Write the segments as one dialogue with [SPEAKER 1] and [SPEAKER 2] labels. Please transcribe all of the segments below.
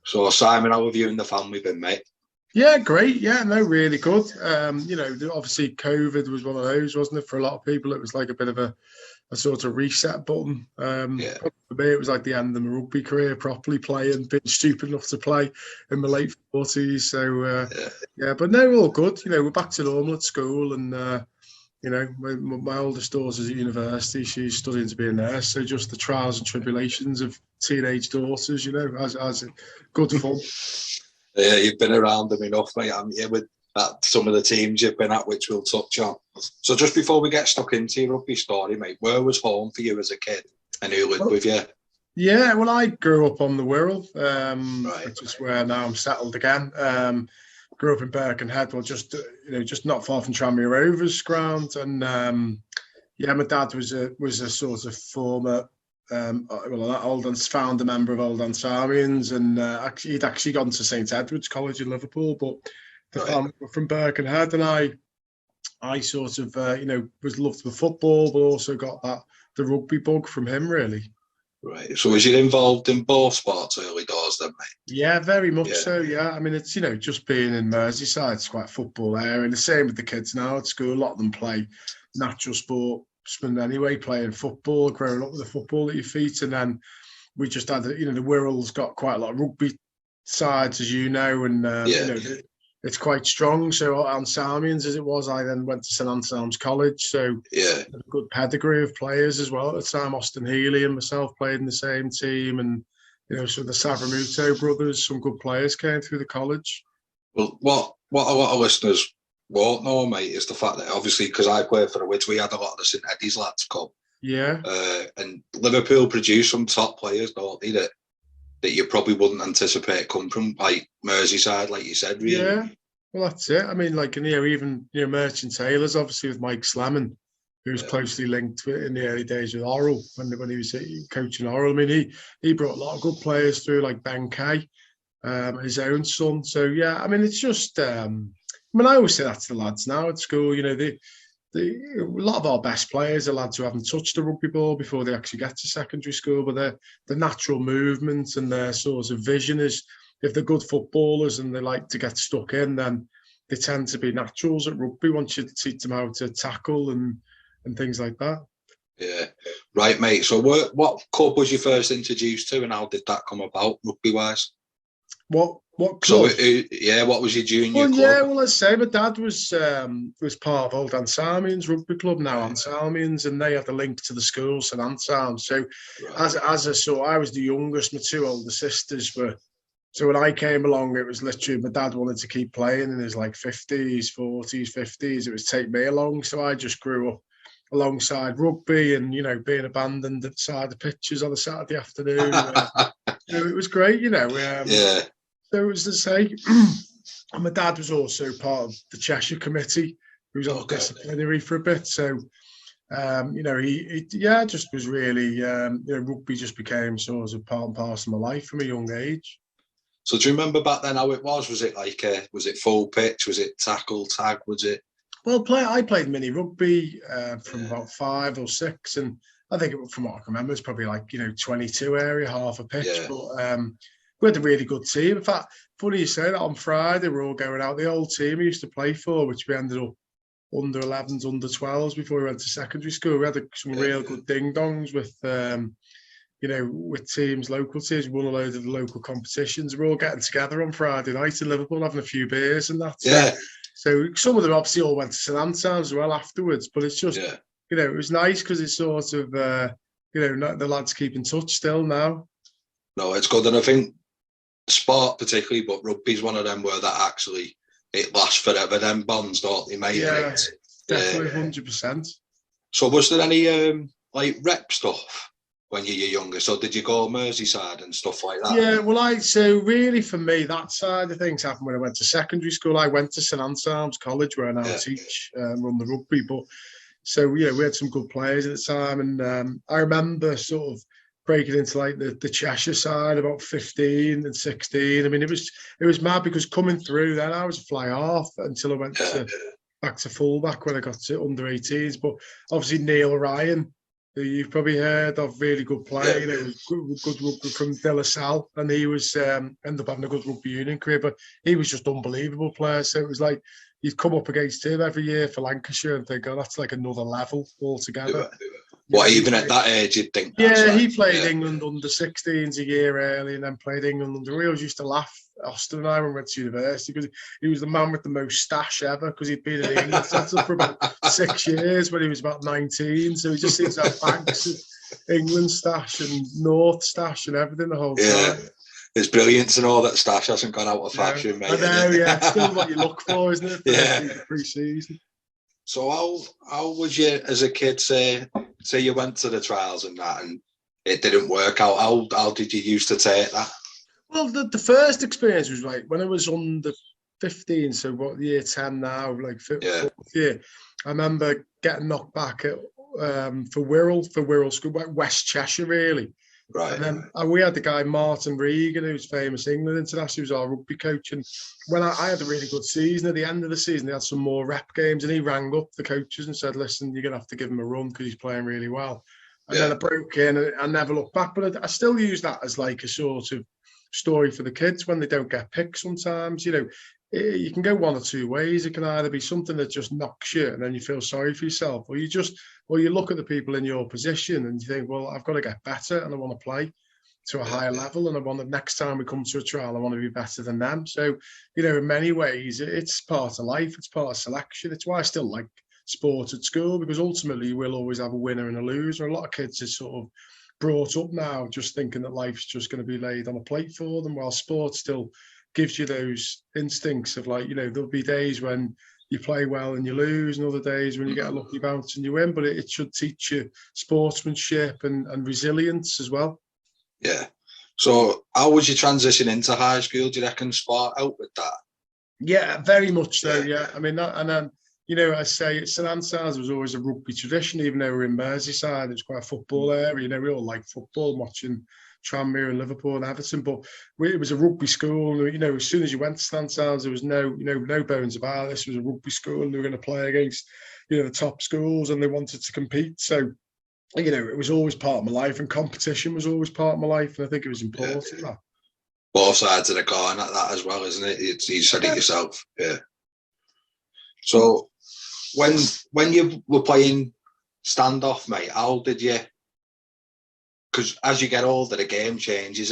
[SPEAKER 1] So Simon, how have you and the family been, mate?
[SPEAKER 2] Yeah, great. Yeah, no, really good. Obviously COVID was one of those, wasn't it? For a lot of people, it was like a bit of a sort of reset button.
[SPEAKER 1] Yeah,
[SPEAKER 2] For me, it was like the end of my rugby career, properly playing, being stupid enough to play in my late 40s. So,
[SPEAKER 1] yeah,
[SPEAKER 2] yeah, but no, all good. We're back to normal at school, and my oldest daughter's at university. She's studying to be a nurse. So just the trials and tribulations of teenage daughters, as good fun.
[SPEAKER 1] yeah. You've been around them enough, mate. I'm here with some of the teams you've been at, which we'll touch on. So just before we get stuck into your rugby story, mate, where was home for you as a kid, and who lived with you?
[SPEAKER 2] Yeah, well, I grew up on the Wirral,
[SPEAKER 1] Right.
[SPEAKER 2] which is where now I'm settled again. Grew up in Birkenhead, well, just not far from Tranmere Rovers ground, and yeah, my dad was a sort of former, founder member of Old Ansarians, and he'd actually gone to St Edward's College in Liverpool, but the family were from Birkenhead, and I sort of was loved the football, but also got the rugby bug from him, really.
[SPEAKER 1] Right. So was you involved in both sports early doors then, mate?
[SPEAKER 2] Yeah, very much so. Yeah, I mean, it's just being in Merseyside, it's quite a football area, and the same with the kids now at school. A lot of them play natural sportsmen anyway, playing football, growing up with the football at your feet, and then we just had the Wirral's got quite a lot of rugby sides, as you know, and it's quite strong. So Ansarmians, as it was, I then went to St Anselm's College, so
[SPEAKER 1] Yeah,
[SPEAKER 2] a good pedigree of players as well at the time. Austin Healy and myself played in the same team, and so the Savramuto brothers, some good players came through the college.
[SPEAKER 1] well, what a lot of listeners won't know, mate, is the fact that obviously, because I played for the Wids, we had a lot of the St Eddie's lads come.
[SPEAKER 2] Yeah.
[SPEAKER 1] And Liverpool produce some top players, don't they, that you probably wouldn't anticipate come from, like, Merseyside, like you said, really.
[SPEAKER 2] Yeah, well, that's it. I mean, like, even Merchant Taylor's obviously with Mike Slamon, who was closely linked in the early days with Orrell when he was coaching Orrell. I mean, he brought a lot of good players through, like Ben Kay, his own son. So yeah, I mean, it's just. I always say that to the lads now at school. A lot of our best players are lads who haven't touched a rugby ball before they actually get to secondary school, but the natural movement and their sort of vision is, if they're good footballers and they like to get stuck in, then they tend to be naturals at rugby once you teach them how to tackle and things like that.
[SPEAKER 1] Yeah, right, mate. So what club was you first introduced to, and how did that come about, rugby-wise?
[SPEAKER 2] What club?
[SPEAKER 1] So, what was your junior club?
[SPEAKER 2] Yeah, well, let's say my dad was part of Old Ansarmians Rugby Club, now Ansarmians, and they had a link to the school, St Anselm. So, I was the youngest. My two older sisters were. So when I came along, it was literally my dad wanted to keep playing in his like 50s, 40s, 50s. It was take me along. So I just grew up alongside rugby and, being abandoned at the side of the pitches on a Saturday afternoon. It was great,
[SPEAKER 1] Yeah.
[SPEAKER 2] So it was to say, and my dad was also part of the Cheshire committee. He was on disciplinary for a bit. So, he just was really, rugby just became sort of part and parcel of my life from a young age.
[SPEAKER 1] So do you remember back then how it was? Was it like, was it full pitch? Was it tackle, tag? Was it?
[SPEAKER 2] Well, I played mini rugby from about 5 or 6, and I think from what I can remember, it's probably like 22 area, half a pitch. Yeah. But we had a really good team. In fact, funny you say that. On Friday, we're all going out. The old team we used to play for, which we ended up under 11s, under 12s before we went to secondary school. We had some real good ding dongs with. With teams, local teams, we won a load of the local competitions. We're all getting together on Friday night in Liverpool, having a few beers and that.
[SPEAKER 1] Yeah.
[SPEAKER 2] So some of them obviously all went to St Anselm's as well afterwards. But it's just, it was nice because it's sort of, the lads keep in touch still now.
[SPEAKER 1] No, it's good. And I think sport particularly, but rugby's one of them where that actually, it lasts forever. Them bonds, don't they, mate?
[SPEAKER 2] Yeah, definitely 100%.
[SPEAKER 1] So was there any, rep stuff when you were younger? So did you go Merseyside and stuff like that?
[SPEAKER 2] Yeah, well, so really for me, that side of things happened when I went to secondary school. I went to St Anselm's College where I now teach and run the rugby. But so, we had some good players at the time. And I remember sort of breaking into like the Cheshire side about 15 and 16. I mean, it was mad because coming through then I was a fly half until I went back to fullback when I got to under 18s. But obviously Neil Ryan who you've probably heard of, really good player. It was good rugby from De La Salle, and he was ended up having a good rugby union career, but he was just unbelievable player. So it was like you'd come up against him every year for Lancashire and think, oh, that's like another level altogether.
[SPEAKER 1] Well, even at that age, you'd think
[SPEAKER 2] that's right. He played England under 16s a year early and then played England under. We always used to laugh, Austin and I, when we went to university, because he was the man with the most stash ever, because he'd been in the England setup for about 6 years when he was about 19. So he just seems to have banks of England stash and North stash and everything the whole time.
[SPEAKER 1] His brilliance and all that stash hasn't gone out of fashion, mate.
[SPEAKER 2] I know, it's still what you look for, isn't it? Pre-season.
[SPEAKER 1] So how would you, as a kid, say you went to the trials and that, and it didn't work out? How did you used to take that?
[SPEAKER 2] Well, the first experience was like when I was under 15, so what, year 10 now, like fourth year. I remember getting knocked back at for Wirral School, like West Cheshire, really.
[SPEAKER 1] Right.
[SPEAKER 2] And then we had the guy Martin Regan, who's famous England international, who was our rugby coach. And when I had a really good season, at the end of the season, they had some more rep games, and he rang up the coaches and said, listen, you're going to have to give him a run because he's playing really well. And then I broke in and I never looked back. But I still use that as like a sort of story for the kids when they don't get picked sometimes. You know, you can go one or two ways. It can either be something that just knocks you and then you feel sorry for yourself, or you look at the people in your position and you think, well, I've got to get better and I want to play to a higher level, and I want the next time we come to a trial, I want to be better than them. So, you know, in many ways, it's part of life. It's part of selection. It's why I still like sport at school, because ultimately you will always have a winner and a loser. A lot of kids are sort of brought up now just thinking that life's just going to be laid on a plate for them, while sport still gives you those instincts of, like, you know, there'll be days when you play well and you lose, and other days when you get a lucky bounce and you win, but it should teach you sportsmanship and resilience as well.
[SPEAKER 1] Yeah. So how would you transition into high school? Do you reckon sport out with that?
[SPEAKER 2] Yeah, very much so, yeah. I mean, and then, you know, I say St Anselm's was always a rugby tradition, even though we're in Merseyside. It's quite a football area. You know, we all like football, watching Tranmere and Liverpool and Everton, but it was a rugby school. And, you know, as soon as you went to St Anselm's, there was no bones about it. This was a rugby school, and they were going to play against, you know, the top schools, and they wanted to compete. So, you know, it was always part of my life, and competition was always part of my life, and I think it was important.
[SPEAKER 1] Yeah. Both sides of the coin at that as well, isn't it? You said it yourself, yeah. So when you were playing standoff, mate, how did you? Because as you get older, the game changes.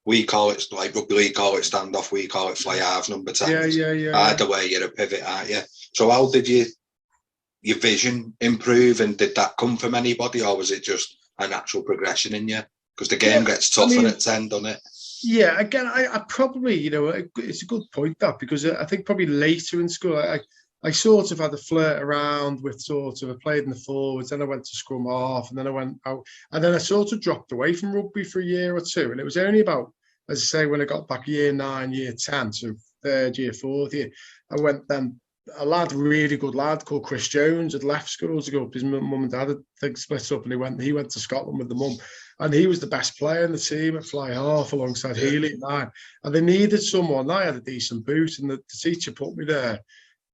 [SPEAKER 1] We call it, like rugby league, call it standoff. We call it fly halves, number 10.
[SPEAKER 2] Yeah.
[SPEAKER 1] Either way, you're a pivot, aren't you? So how did your vision improve, and did that come from anybody, or was it just a natural progression in you? Because the game gets tougher at 10, doesn't it?
[SPEAKER 2] Yeah, again, I probably, you know, it's a good point, that, because I think probably later in school, I sort of had a flirt around with I played in the forwards, then I went to scrum half, and then I went out, and then I sort of dropped away from rugby for a year or two. And it was only about, as I say, when I got back year 9, year 10, so third year, fourth year, I went then. A really good lad called Chris Jones had left school to go up. His mum and dad had split up, and he went to Scotland with the mum, and he was the best player in the team at fly half alongside Healy at 9. And they needed someone. I had a decent boot, and the teacher put me there.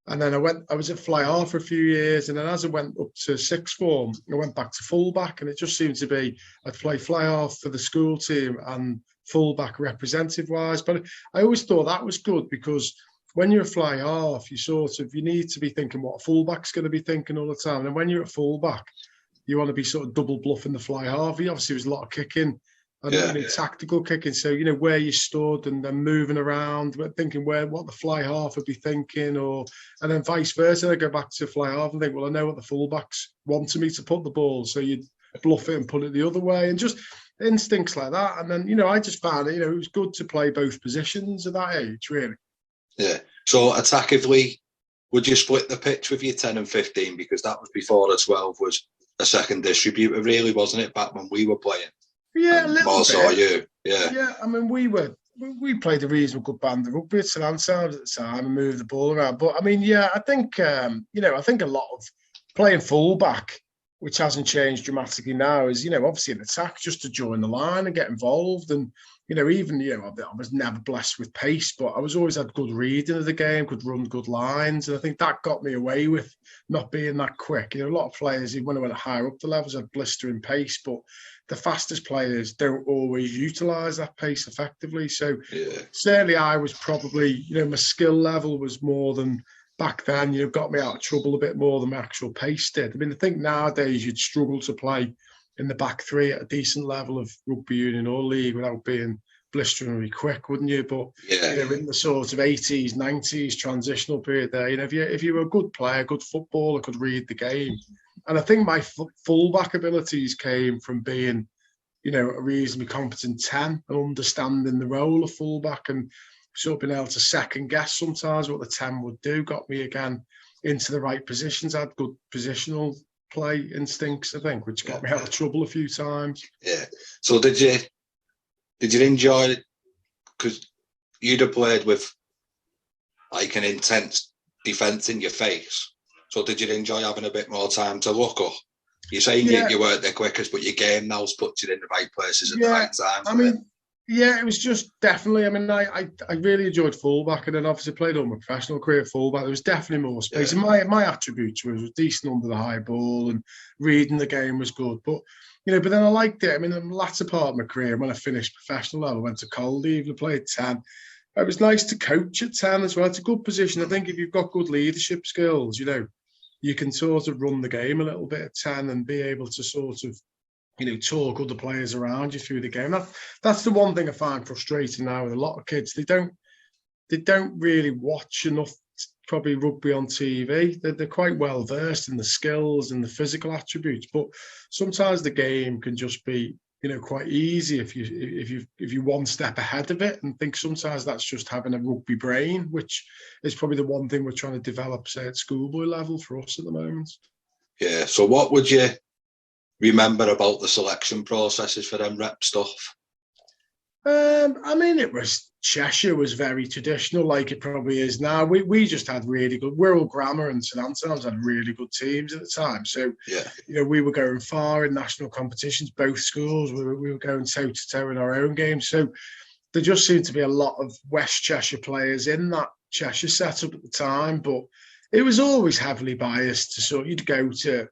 [SPEAKER 2] And then I was at fly half for a few years, and then as I went up to sixth form, I went back to fullback, and it just seemed to be I'd play fly half for the school team and fullback representative wise. But I always thought that was good, because when you're a fly half, you need to be thinking what a fullback's going to be thinking all the time. And when you're a fullback, you want to be sort of double bluffing the fly half. Obviously, there was a lot of kicking and tactical kicking. So, you know, where you stood and then moving around, thinking what the fly half would be thinking, and then vice versa. I go back to fly half and think, well, I know what the fullbacks wanted me to put the ball. So you'd bluff it and put it the other way, and just instincts like that. And then, you know, I just found it, you know, it was good to play both positions at that age, really.
[SPEAKER 1] Yeah. So attackively, would you split the pitch with your 10 and 15? Because that was before the 12 was a second distributor, really, wasn't it? Back when we were playing.
[SPEAKER 2] Yeah, a little bit.
[SPEAKER 1] So you. Yeah.
[SPEAKER 2] Yeah, I mean, we played a reasonable good band of rugby at St Anselm's at the time and moved the ball around. But I mean, yeah, I think you know, I think a lot of playing fullback, which hasn't changed dramatically now, is, you know, obviously an attack just to join the line and get involved. And even, I was never blessed with pace, but I was always had good reading of the game, could run good lines. And I think that got me away with not being that quick. A lot of players, even when I went higher up the levels, had blistering pace, but the fastest players don't always utilise that pace effectively. So certainly I was probably, my skill level was more than back then, got me out of trouble a bit more than my actual pace did. I mean, I think nowadays you'd struggle to play in the back three at a decent level of rugby union or league without being blisteringly quick, wouldn't you? But in the sort of 80s, 90s transitional period there, if you were a good player, good footballer, could read the game. And I think my fullback abilities came from being, a reasonably competent 10 and understanding the role of fullback and sort of being able to second guess sometimes what the 10 would do, got me again into the right positions. I had good positional play instincts, I think, which got me out of trouble a few times.
[SPEAKER 1] Yeah. So did you enjoy it? Because you'd have played with like an intense defence in your face. So did you enjoy having a bit more time to look up? You're saying you weren't the quickest, but your game now's put you in the right places at the right time.
[SPEAKER 2] It was just definitely. I really enjoyed fullback, and then obviously played all my professional career fullback. There was definitely more space, and my attributes was decent under the high ball, and reading the game was good. But but then I liked it. In the latter part of my career, when I finished professional level, I went to Caldy, even played 10. It was nice to coach at 10 as well. It's a good position. I think if you've got good leadership skills, you can sort of run the game a little bit at 10 and be able to sort of talk other players around you through the game. That's the one thing I find frustrating now with a lot of kids. They don't really watch enough probably rugby on TV. They're quite well versed in the skills and the physical attributes, but sometimes the game can just be quite easy if you one step ahead of it, and think sometimes that's just having a rugby brain, which is probably the one thing we're trying to develop, say, at schoolboy level for us at the moment.
[SPEAKER 1] Yeah. So what would you remember about the selection processes for them rep stuff?
[SPEAKER 2] Cheshire was very traditional, like it probably is now. We just had really good Wirral Grammar and St Anselm's had really good teams at the time. So we were going far in national competitions. Both schools we were going toe to toe in our own games. So there just seemed to be a lot of West Cheshire players in that Cheshire setup at the time, but it was always heavily biased to you'd go to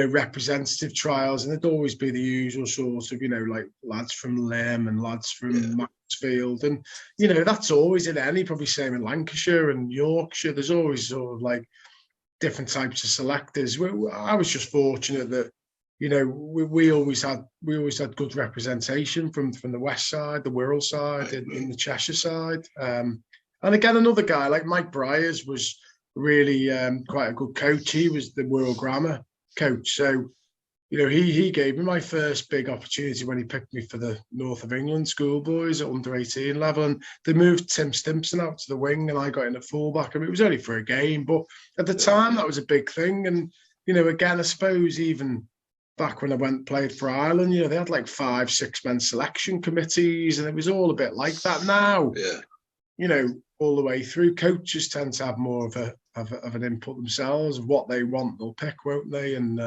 [SPEAKER 2] representative trials, and it'd always be the usual sort of, like lads from Lim and lads from Maxfield. And, that's always in any, probably same in Lancashire and Yorkshire. There's always sort of like different types of selectors. I was just fortunate that, we always had good representation from the West side, the Wirral side, in the Cheshire side. And again, another guy like Mike Bryers was really quite a good coach. He was the Wirral Grammar coach. So, he gave me my first big opportunity when he picked me for the North of England schoolboys at under 18 level. And they moved Tim Stimpson out to the wing and I got in at fullback. It was only for a game, but at the time that was a big thing. And, again, I suppose even back when I played for Ireland, they had like 5-6 men selection committees, and it was all a bit like that now. All the way through, coaches tend to have more of an input themselves of what they want. They'll pick, won't they? And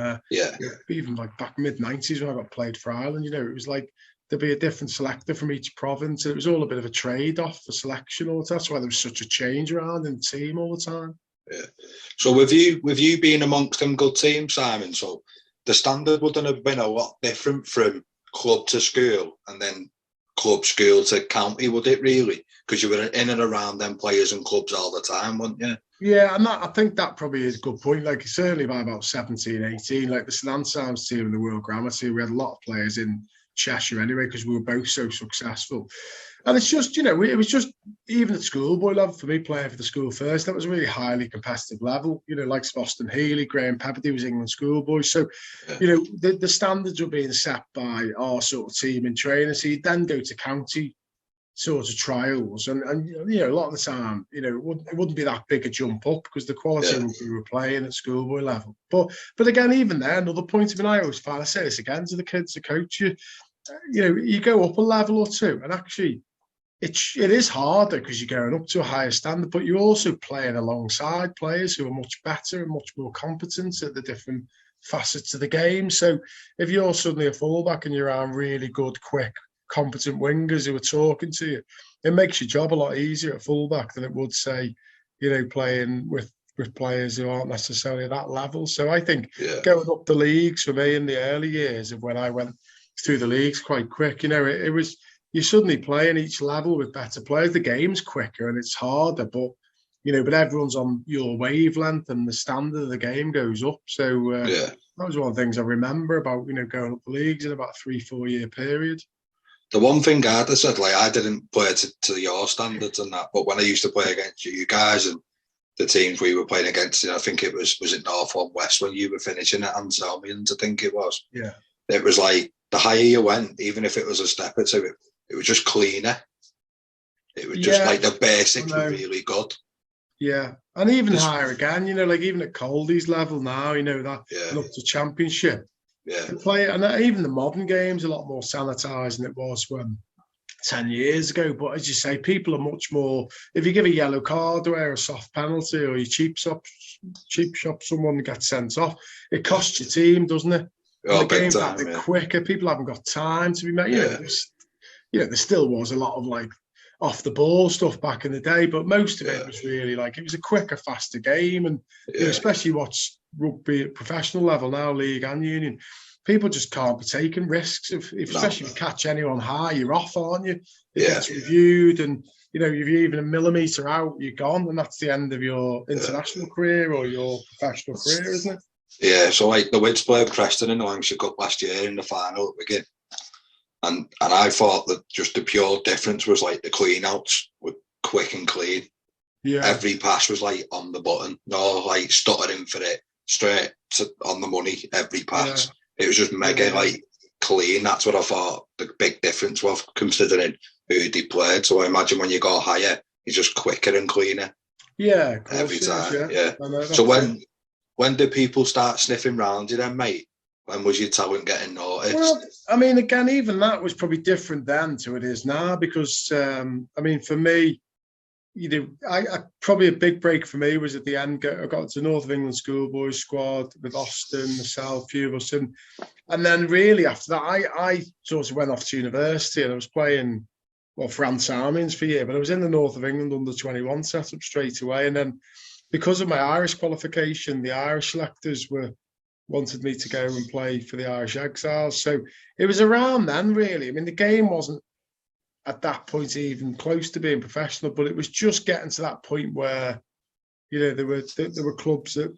[SPEAKER 2] even like back mid-90s when I got played for Ireland, it was like there'd be a different selector from each province. It was all a bit of a trade-off for selection all the time. That's why there was such a change around in the team all the time.
[SPEAKER 1] Yeah. So with you being amongst them good teams, Simon, so the standard wouldn't have been a lot different from club to school and then club, school to county, would it really? Because you were in and around them players and clubs all the time, weren't you?
[SPEAKER 2] Yeah, and I think that probably is a good point. Like, certainly by about 17, 18, like the St Anselm's team and the Wirral Grammar team, we had a lot of players in Cheshire anyway, because we were both so successful. And it's just, it was just, even at schoolboy level, for me playing for the school first, that was a really highly competitive level. Like Boston Healy, Graham Pepperdy was England schoolboys. So, the standards were being set by our sort of team in training. So you'd then go to county sort of trials, and a lot of the time, it wouldn't be that big a jump up because the quality of what we were playing at schoolboy level. But again, even there, another point. I always find, I say this again to the kids, to coach you go up a level or two, and actually it is harder because you're going up to a higher standard, but you're also playing alongside players who are much better and much more competent at the different facets of the game. So if you're suddenly a fullback and you're around really good, quick, competent wingers who are talking to you. It makes your job a lot easier at fullback than it would, say, playing with players who aren't necessarily at that level. So I think going up the leagues for me in the early years of when I went through the leagues quite quick, it was, you suddenly play in each level with better players. The game's quicker and it's harder, but everyone's on your wavelength and the standard of the game goes up. So that was one of the things I remember about, going up the leagues in about a 3-4 year period.
[SPEAKER 1] The one thing I'd have said, like, I didn't play to your standards and that, but when I used to play against you guys and the teams we were playing against, I think it was it North or West when you were finishing at Anselmians, I think it was.
[SPEAKER 2] Yeah.
[SPEAKER 1] It was like, the higher you went, even if it was a step or two, it was just cleaner. It was just like the basics were really good.
[SPEAKER 2] Yeah, and even higher again, like even at Coldie's level now, that up to Championship.
[SPEAKER 1] Yeah.
[SPEAKER 2] And even the modern game's a lot more sanitised than it was 10 years ago. But as you say, people are much more, if you give a yellow card or a soft penalty or you cheap shop someone gets sent off, it costs your team, doesn't it?
[SPEAKER 1] Oh,
[SPEAKER 2] the game's a bit quicker. People haven't got time to be made. There still was a lot of like off the ball stuff back in the day, but most of it was really like, it was a quicker, faster game. And especially watch rugby at professional level now, league and union, people just can't be taking risks. Especially if you catch anyone high, you're off, aren't you? It gets reviewed, and if you're even a millimetre out, you're gone, and that's the end of your international career or your professional career, isn't it?
[SPEAKER 1] Yeah, so like the Wids played Preston in the Lancashire Cup last year in the final at Wigan. And I thought that just the pure difference was like the clean outs were quick and clean. Yeah. Every pass was like on the button, no like stuttering for it, straight on the money, every pass. Yeah. It was just mega like clean. That's what I thought the big difference was, considering who they played. So I imagine when you go higher, it's just quicker and cleaner.
[SPEAKER 2] Yeah,
[SPEAKER 1] every time. Yeah. So when do people start sniffing round you then, mate? When was your talent getting noticed?
[SPEAKER 2] Well, I mean, again, even that was probably different then to it is now, because, for me, I probably a big break for me was at the end. I got to North of England schoolboys squad with Austin, myself, a few of us. And then really after that, I sort of went off to university and I was playing, for Anselmians for a year, but I was in the North of England under-21 setup straight away. And then because of my Irish qualification, the Irish selectors wanted me to go and play for the Irish Exiles. So it was around then, really. I mean, the game wasn't at that point even close to being professional, but it was just getting to that point where, there were clubs that,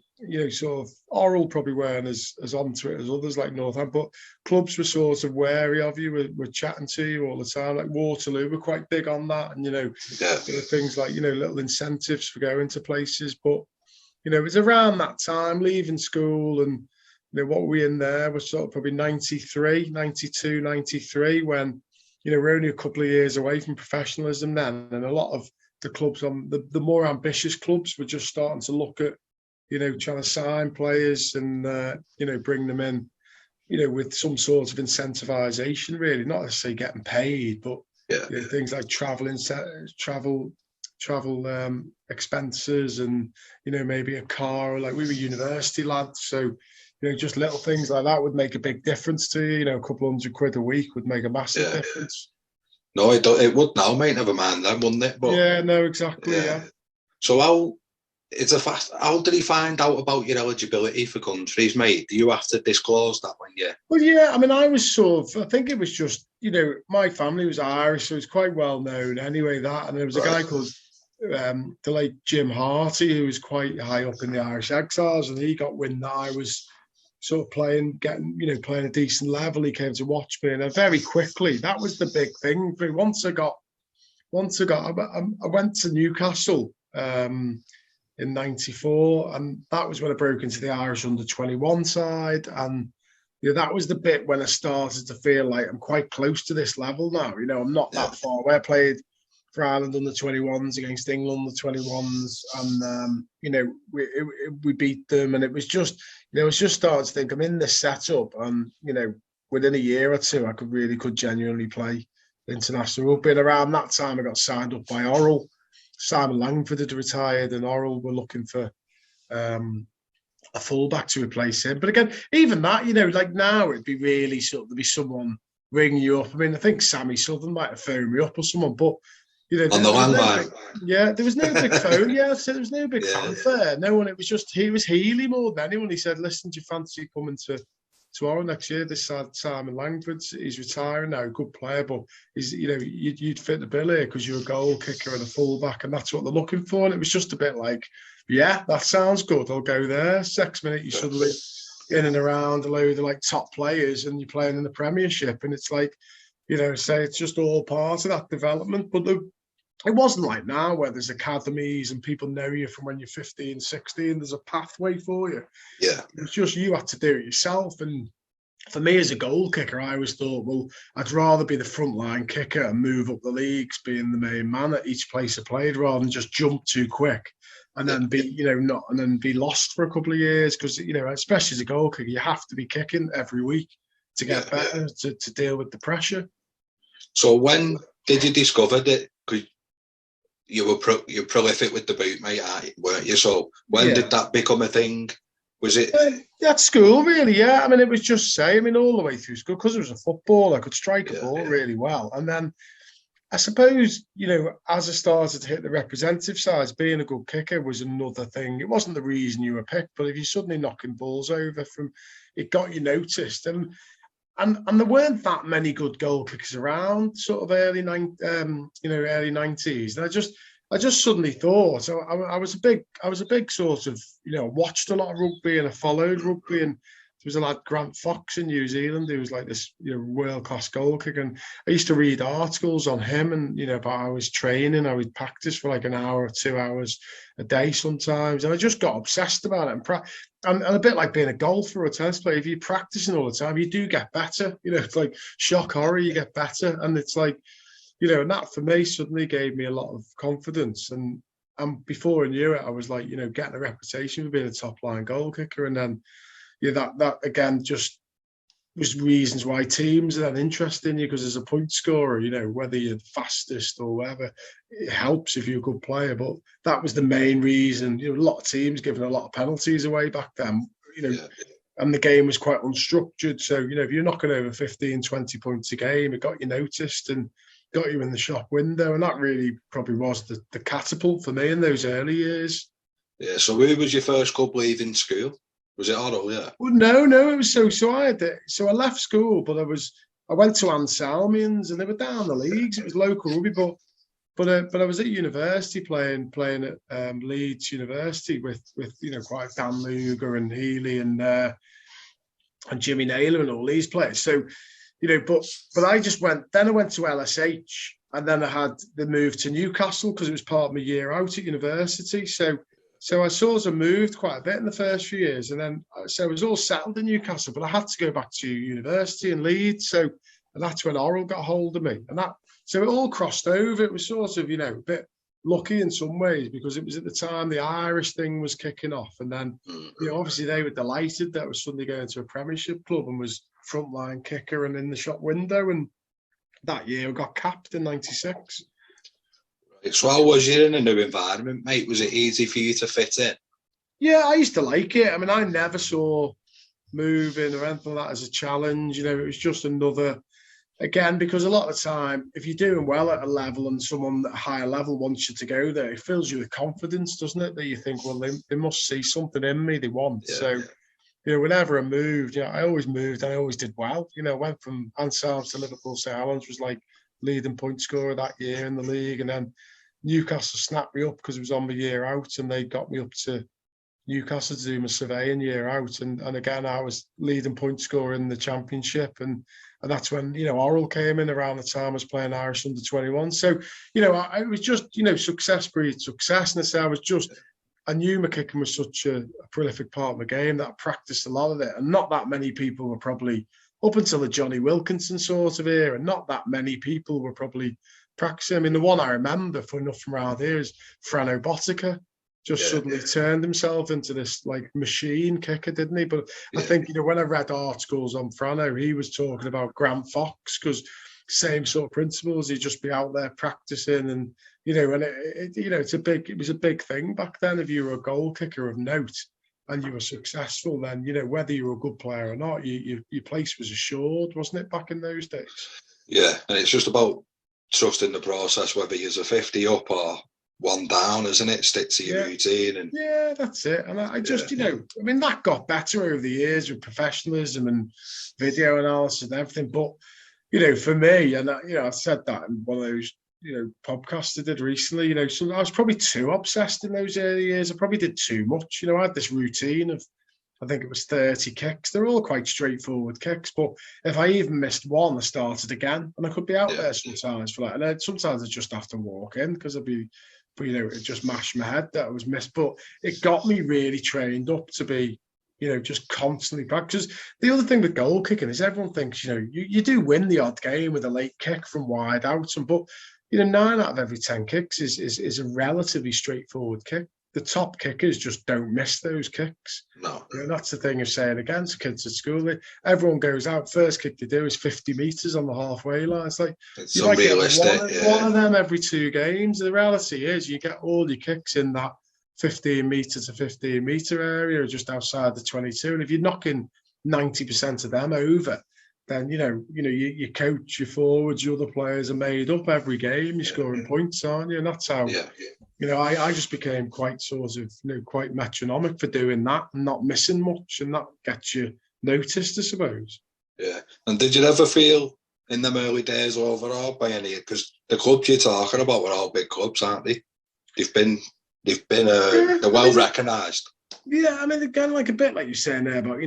[SPEAKER 2] sort of, Wirral probably weren't as onto it as others like Northampton, but clubs were sort of wary of you, were chatting to you all the time. Like Waterloo were quite big on that. And, there were things like, little incentives for going to places. But, it was around that time, leaving school, and, what were we in there was sort of probably 92, 93, when, we're only a couple of years away from professionalism then. And a lot of the clubs, on the more ambitious clubs, were just starting to look at, trying to sign players and, bring them in, with some sort of incentivization, really, not necessarily getting paid, but things like travel expenses and, maybe a car, or like we were university lads. So, just little things like that would make a big difference to you. A couple £100 a week would make a massive difference.
[SPEAKER 1] No, it would now, mate. Never mind then, wouldn't it? But,
[SPEAKER 2] no, exactly. Yeah.
[SPEAKER 1] So how did he find out about your eligibility for countries, mate? Do you have to disclose that when you?
[SPEAKER 2] Well, yeah. I mean, I was I think it was just, my family was Irish, so it was quite well known anyway. That, and there was a guy called the late Jim Harty, who was quite high up in the Irish Exiles, and he got wind that I was sort of playing a decent level. He came to watch me, and very quickly, that was the big thing. I went to Newcastle in '94, and that was when I broke into the Irish under-21 side, and that was the bit when I started to feel like I'm quite close to this level now. I'm not that far away. I played for Ireland under-21s against England under-21s, and we beat them, and it was just, I was just starting to think I'm in this setup, and within a year or two I could genuinely play international rugby. And around that time I got signed up by Wirral. Simon Langford had retired, and Wirral were looking for a fullback to replace him. But again, even that, like now, it'd be really there'd be someone ring you up. I mean, I think Sammy Southern might have phoned me up or someone, but
[SPEAKER 1] on the landline.
[SPEAKER 2] There was no big phone. Yeah, so there was no big fanfare. No one. It was just he was Healy more than anyone. He said, "Listen, do you fancy coming to Wirral next year? This Simon Langford, he's retiring now, good player, but he's you'd fit the bill here because you're a goal kicker and a fullback, and that's what they're looking for." And it was just a bit like, yeah, that sounds good. I'll go there. Next minute, you suddenly in and around a load of like top players, and you're playing in the Premiership, and it's like, say it's just all part of that development. But it wasn't like now where there's academies and people know you from when you're 15, 16. There's a pathway for you.
[SPEAKER 1] Yeah.
[SPEAKER 2] It's just you had to do it yourself. And for me as a goal kicker, I always thought, well, I'd rather be the frontline kicker and move up the leagues, being the main man at each place I played, rather than just jump too quick and then be lost for a couple of years. Because, especially as a goal kicker, you have to be kicking every week to get better, to deal with the pressure.
[SPEAKER 1] So when did you discover that? Because you're prolific with the boot, mate, weren't you? So when did that become a thing? Was it
[SPEAKER 2] at school, really? Yeah, I mean, it was just all the way through school, because I was a footballer, I could strike a ball really well. And then I suppose, as I started to hit the representative sides, being a good kicker was another thing. It wasn't the reason you were picked, but if you're suddenly knocking balls over, it got you noticed. And there weren't that many good goal kickers around, sort of early 90s. And I just suddenly thought. So I was a big sort of, watched a lot of rugby, and I followed rugby. And there was a lad, Grant Fox, in New Zealand, who was like this, world class goal kicker. And I used to read articles on him, and about how his training. I would practice for like an hour or 2 hours a day sometimes, and I just got obsessed about it. And a bit like being a golfer or a tennis player, if you're practicing all the time, you do get better. It's like shock horror, you get better. And it's like, and that for me suddenly gave me a lot of confidence. And before I knew it, I was like, getting a reputation for being a top line goal kicker. And then, that again just was reasons why teams are then interested in you, because as a point scorer, whether you're the fastest or whatever, it helps if you're a good player. But that was the main reason. A lot of teams giving a lot of penalties away back then, and the game was quite unstructured. So, if you're knocking over 15, 20 points a game, it got you noticed and got you in the shop window. And that really probably was the catapult for me in those early years.
[SPEAKER 1] Yeah. So who was your first club leaving school? Was it Wirral? Yeah.
[SPEAKER 2] Well, no, it was so I left school, but I went to Anselmians, and they were down the leagues. It was local rugby, but I was at university playing at Leeds University with quite Dan Luger and Healy and Jimmy Naylor and all these players. So, but I just went. Then I went to LSH, and then I had the move to Newcastle because it was part of my year out at university. So I sort of moved quite a bit in the first few years, and then I was all settled in Newcastle, but I had to go back to university in Leeds. And that's when Wirral got hold of me, so it all crossed over. It was sort of a bit lucky in some ways, because it was at the time the Irish thing was kicking off, and then obviously they were delighted that I was suddenly going to a Premiership club and was frontline kicker and in the shop window. And that year I got capped in '96.
[SPEAKER 1] So how was you in a new environment, mate? Was it easy for you to fit in?
[SPEAKER 2] Yeah, I used to like it. I mean, I never saw moving or anything like that as a challenge. It was just another, again, because a lot of the time, if you're doing well at a level and someone at a higher level wants you to go there, it fills you with confidence, doesn't it? That you think, well, they must see something in me they want. Yeah. So, whenever I moved, I always moved and I always did well. I went from Anselms to Liverpool St Helens, was like leading point scorer that year in the league, and then Newcastle snapped me up because it was on my year out, and they got me up to Newcastle to do my surveying year out, and again I was leading point scorer in the Championship, and that's when Wirral came in around the time I was playing Irish under-21. So I was just success breeds success, and I knew my kicking was such a prolific part of my game that I practiced a lot of it, and not that many people were probably up until the Johnny Wilkinson sort of era, and not that many people were probably practicing. I mean, the one I remember, for enough from around here, is Frano Botica. Suddenly turned himself into this like machine kicker, didn't he? But I think when I read articles on Frano, he was talking about Grant Fox, because same sort of principles. He'd just be out there practicing, and it was a big thing back then if you were a goal kicker of note. and you were successful, then, whether you were a good player or not, your place was assured, wasn't it, back in those days?
[SPEAKER 1] Yeah, and it's just about trusting the process, whether you're a 50 up or one down, isn't it? Stick to your routine. And
[SPEAKER 2] yeah, that's it. And I just, that got better over the years with professionalism and video analysis and everything. But, for me, and, I've said that in one of those, podcasts I did recently, so I was probably too obsessed in those early years. I probably did too much. I had this routine of, I think it was 30 kicks. They're all quite straightforward kicks, but if I even missed one, I started again, and I could be out there sometimes for that. And then sometimes I just have to walk in because it just mashed my head that I was missed. But it got me really trained up to be, just constantly back. Because the other thing with goal kicking is everyone thinks, you do win the odd game with a late kick from wide out, but 9 out of every 10 kicks is a relatively straightforward kick. The top kickers just don't miss those kicks.
[SPEAKER 1] No.
[SPEAKER 2] That's the thing of saying against kids at school. Everyone goes out, first kick they do is 50 metres on the halfway line. It's like,
[SPEAKER 1] it's unrealistic.
[SPEAKER 2] One of them every 2 games. The reality is you get all your kicks in that 15 metre to 15 metre area just outside the 22. And if you're knocking 90% of them over, then, your coach, your forwards, your other players are made up every game. You're scoring points, aren't you? And that's how... I just became quite sort of, quite metronomic for doing that and not missing much, and that gets you noticed, I suppose. Yeah.
[SPEAKER 1] And did you ever feel in them early days overall by any, because the clubs you're talking about were all big clubs, aren't they? They're well recognised.
[SPEAKER 2] Yeah, I mean, again, like a bit like you're saying there about,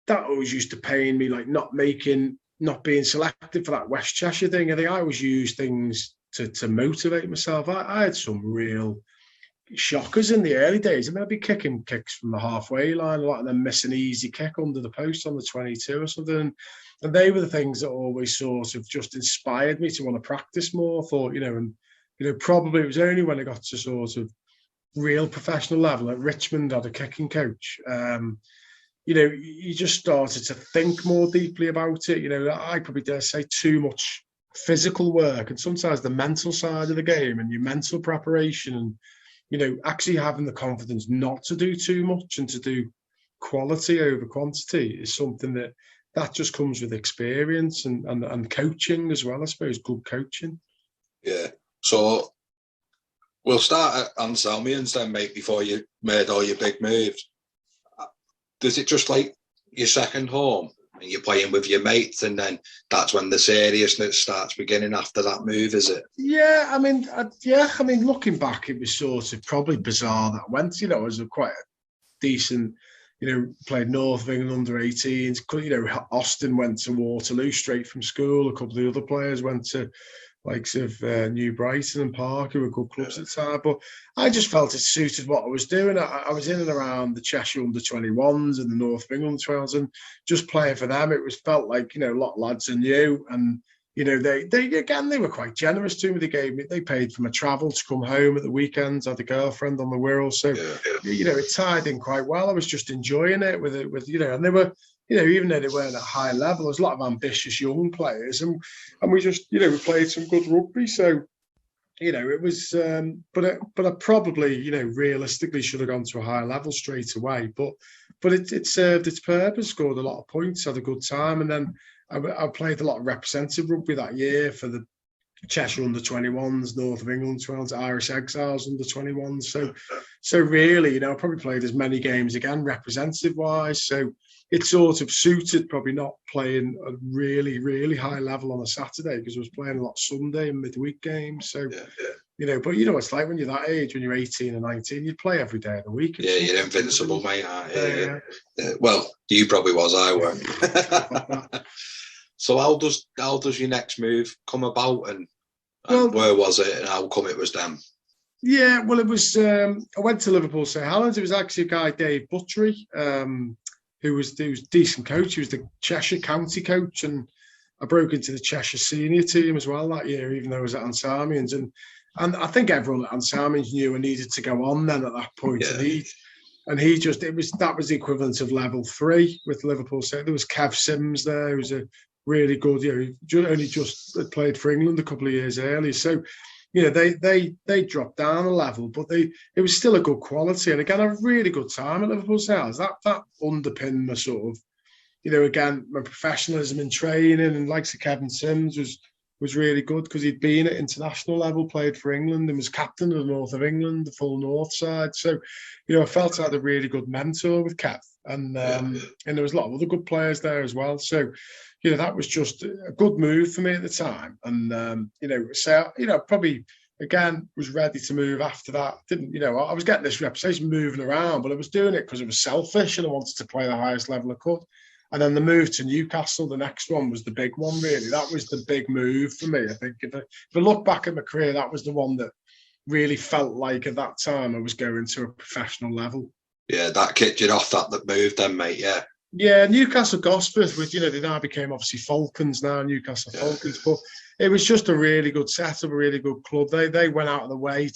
[SPEAKER 2] that always used to pain me, like not being selected for that West Cheshire thing. I think I always use things to motivate myself. I had some real shockers in the early days. I mean, I'd be kicking kicks from the halfway line, a lot of them miss an easy kick under the post on the 22 or something. And they were the things that always sort of just inspired me to want to practice more. Thought, probably it was only when I got to sort of real professional level at Richmond, I had a kicking coach. You just started to think more deeply about it. I probably dare say too much physical work and sometimes the mental side of the game and your mental preparation and, actually having the confidence not to do too much and to do quality over quantity is something that just comes with experience and coaching as well, I suppose, good coaching.
[SPEAKER 1] Yeah. So we'll start at Anselmians then, mate, before you made all your big moves. Does it just like your second home and you're playing with your mates and then that's when the seriousness starts beginning after that move, is it?
[SPEAKER 2] Yeah, I mean, looking back, it was sort of probably bizarre that I went, it was quite a decent, played North of England under 18s. Austin went to Waterloo straight from school. A couple of the other players went to likes of New Brighton and Park, who were good clubs at the time. But I just felt it suited what I was doing. I was in and around the Cheshire under-21s and the North of England 12s, and just playing for them, it felt like, a lot of lads I knew. And, they were quite generous to me. They paid for my travel to come home at the weekends. I had a girlfriend on the Wirral. So, it tied in quite well. I was just enjoying it with and they were, even though they weren't at a high level, there's a lot of ambitious young players, and we just, we played some good rugby. So, it was, but I probably, realistically should have gone to a high level straight away. But it served its purpose. Scored a lot of points, had a good time, and then I played a lot of representative rugby that year for the Cheshire under-21s, North of England 12s, Irish Exiles under-21s. So really, I probably played as many games again, representative-wise. So it sort of suited probably not playing a really, really high level on a Saturday, because I was playing a lot Sunday and midweek games. So, but it's like when you're that age, when you're 18 and 19, you play every day of the week.
[SPEAKER 1] Yeah, you're invincible, mate, aren't you? Yeah. Well, you probably was, I weren't. So how does your next move come about, and where was it, and how come it was them?
[SPEAKER 2] Yeah, well, it was, I went to Liverpool St Helens. It was actually a guy, Dave Buttery, who was a decent coach. He was the Cheshire County coach, and I broke into the Cheshire senior team as well that year, even though I was at Anselmians. And I think everyone at Anselmians knew I needed to go on then at that point. Yeah. And that was the equivalent of level 3 with Liverpool. So there was Kev Sims there, who was a really good, only just played for England a couple of years earlier. So they dropped down a level, but it was still a good quality. And again, a really good time at Liverpool Sales. That underpinned my sort of, again, my professionalism in training, and like Kevin Sims was really good because he'd been at international level, played for England, and was captain of the North of England, the full North side. So, I felt I had a really good mentor with Kev, and there was a lot of other good players there as well. So, that was just a good move for me at the time. And probably again was ready to move after that. I was getting this reputation moving around, but I was doing it because it was selfish and I wanted to play the highest level I could. And then the move to Newcastle, the next one, was the big one, really. That was the big move for me. I think if I look back at my career, that was the one that really felt like at that time I was going to a professional level.
[SPEAKER 1] Yeah, that kicked you off that move then, mate, yeah.
[SPEAKER 2] Yeah, Newcastle Gosforth, which, they now became obviously Falcons now, Newcastle Falcons. But it was just a really good setup, a really good club. They went out of the way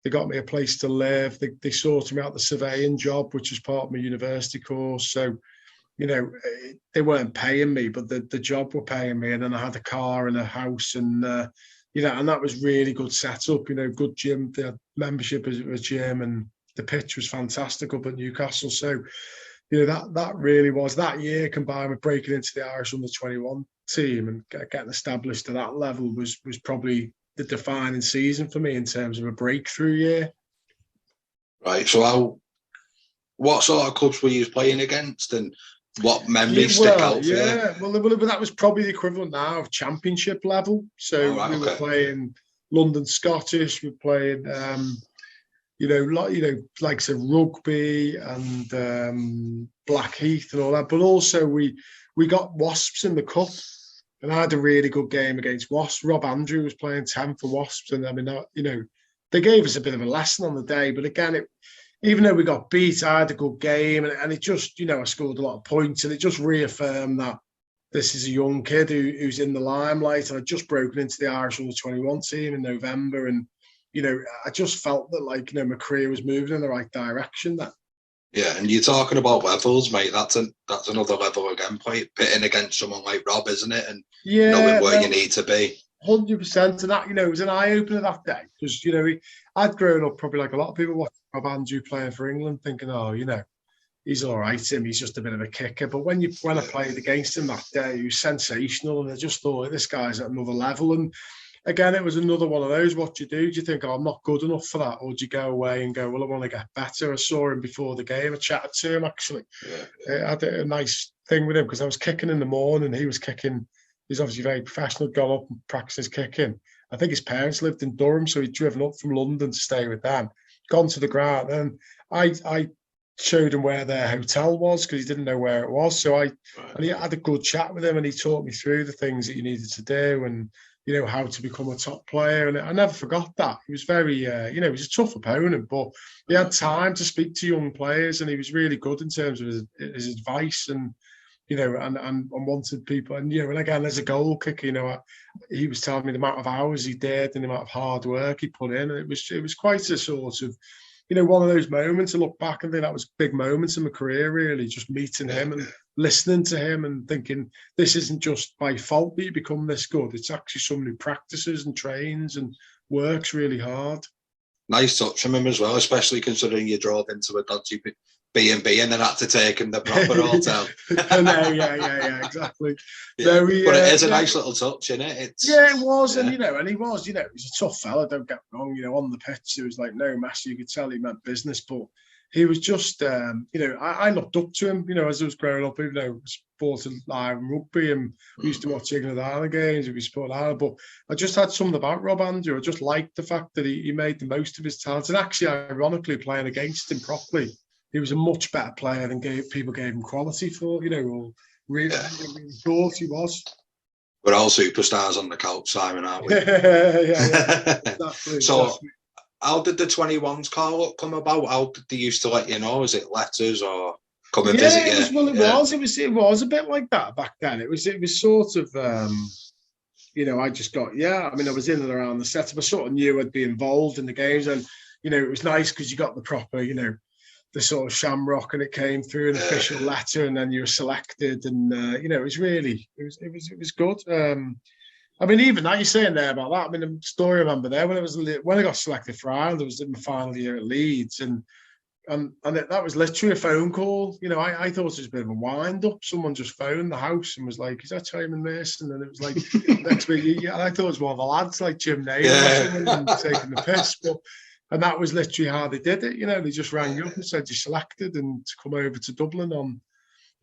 [SPEAKER 2] they got me a place to live. They sorted me out the surveying job, which was part of my university course. So, they weren't paying me, but the job were paying me. And then I had a car and a house and, and that was really good setup, good gym, the membership as a gym, and the pitch was fantastic up at Newcastle. So, that really was that year, combined with breaking into the Irish under-21 team and getting established to that level was probably the defining season for me in terms of a breakthrough year.
[SPEAKER 1] Right. So what sort of clubs were you playing against, and what memories stick out for you?
[SPEAKER 2] Well, that was probably the equivalent now of championship level. So we were playing London Scottish, we were playing, like say Rugby and Blackheath and all that. But also we got Wasps in the cup, and I had a really good game against Wasps. Rob Andrew was playing 10 for Wasps, and I mean, they gave us a bit of a lesson on the day. But again, even though we got beat, I had a good game, and it just, I scored a lot of points, and it just reaffirmed that this is a young kid who's in the limelight. And I'd just broken into the Irish under-21 team in November, and I just felt that my career was moving in the right direction. That.
[SPEAKER 1] Yeah, and you're talking about levels, mate. That's another level again, pitting against someone like Rob, isn't it? And knowing where you need to be.
[SPEAKER 2] 100%, and that it was an eye opener that day because I'd grown up probably like a lot of people watching Rob Andrew playing for England, thinking, he's all right, he's just a bit of a kicker. But when I played against him that day, he was sensational, and I just thought this guy's at another level. And again, it was another one of those. What do you do? Do you think, I'm not good enough for that, or do you go away and go, well, I want to get better? I saw him before the game. I chatted to him actually. I had a nice thing with him because I was kicking in the morning. He was kicking. He's obviously very professional, got up and practiced kicking. I think his parents lived in Durham, so he'd driven up from London to stay with them, gone to the ground. And I showed him where their hotel was because he didn't know where it was. So and he had a good chat with him, and he taught me through the things that you needed to do and, how to become a top player. And I never forgot that. He was very, he was a tough opponent, but he had time to speak to young players, and he was really good in terms of his advice and, and wanted people. And, and again, as a goal kicker, he was telling me the amount of hours he did and the amount of hard work he put in. And it was quite a sort of, one of those moments to look back and think that was big moments in my career, really, just meeting him and listening to him and thinking, this isn't just by fault that you become this good. It's actually someone who practices and trains and works really hard.
[SPEAKER 1] Nice touch from him as well, especially considering you drove into a dodgy B&B and then had to take him the proper hotel.
[SPEAKER 2] yeah, exactly.
[SPEAKER 1] Yeah. But it is a nice little touch, isn't it?
[SPEAKER 2] It was, and and he was, he was a tough fella, don't get me wrong, on the pitch, there was no mess, you could tell he meant business, but he was just, I looked up to him, as I was growing up, even though I was supporting Ireland rugby and we used to watch England Ireland games, we supported Ireland, but I just had something about Rob Andrew. I just liked the fact that he made the most of his talent, and actually, ironically, playing against him properly, he was a much better player than people gave him quality for, or really thought he was.
[SPEAKER 1] We're all superstars on the couch, Simon, aren't we?
[SPEAKER 2] yeah, exactly.
[SPEAKER 1] So, how did the 21s call up come about? How did they used to let you know? Is it letters or come and visit you?
[SPEAKER 2] It was a bit like that back then. It was sort of, I just got, I was in and around the setup. I sort of knew I'd be involved in the games, and, it was nice because you got the proper, the sort of shamrock, and it came through an official letter, and then you were selected, and it was really, it was good. I mean, even that you're saying there about that. I mean, the story I remember there when I got selected for Ireland, it was in my final year at Leeds, and that was literally a phone call. You know, I thought it was a bit of a wind up. Someone just phoned the house and was like, "Is that Simon Mason?" And it was like next week. And I thought it was one of the lads like Jim Naylor and taking the piss, and that was literally how they did it. You know, they just rang you up and said you're selected and to come over to Dublin on,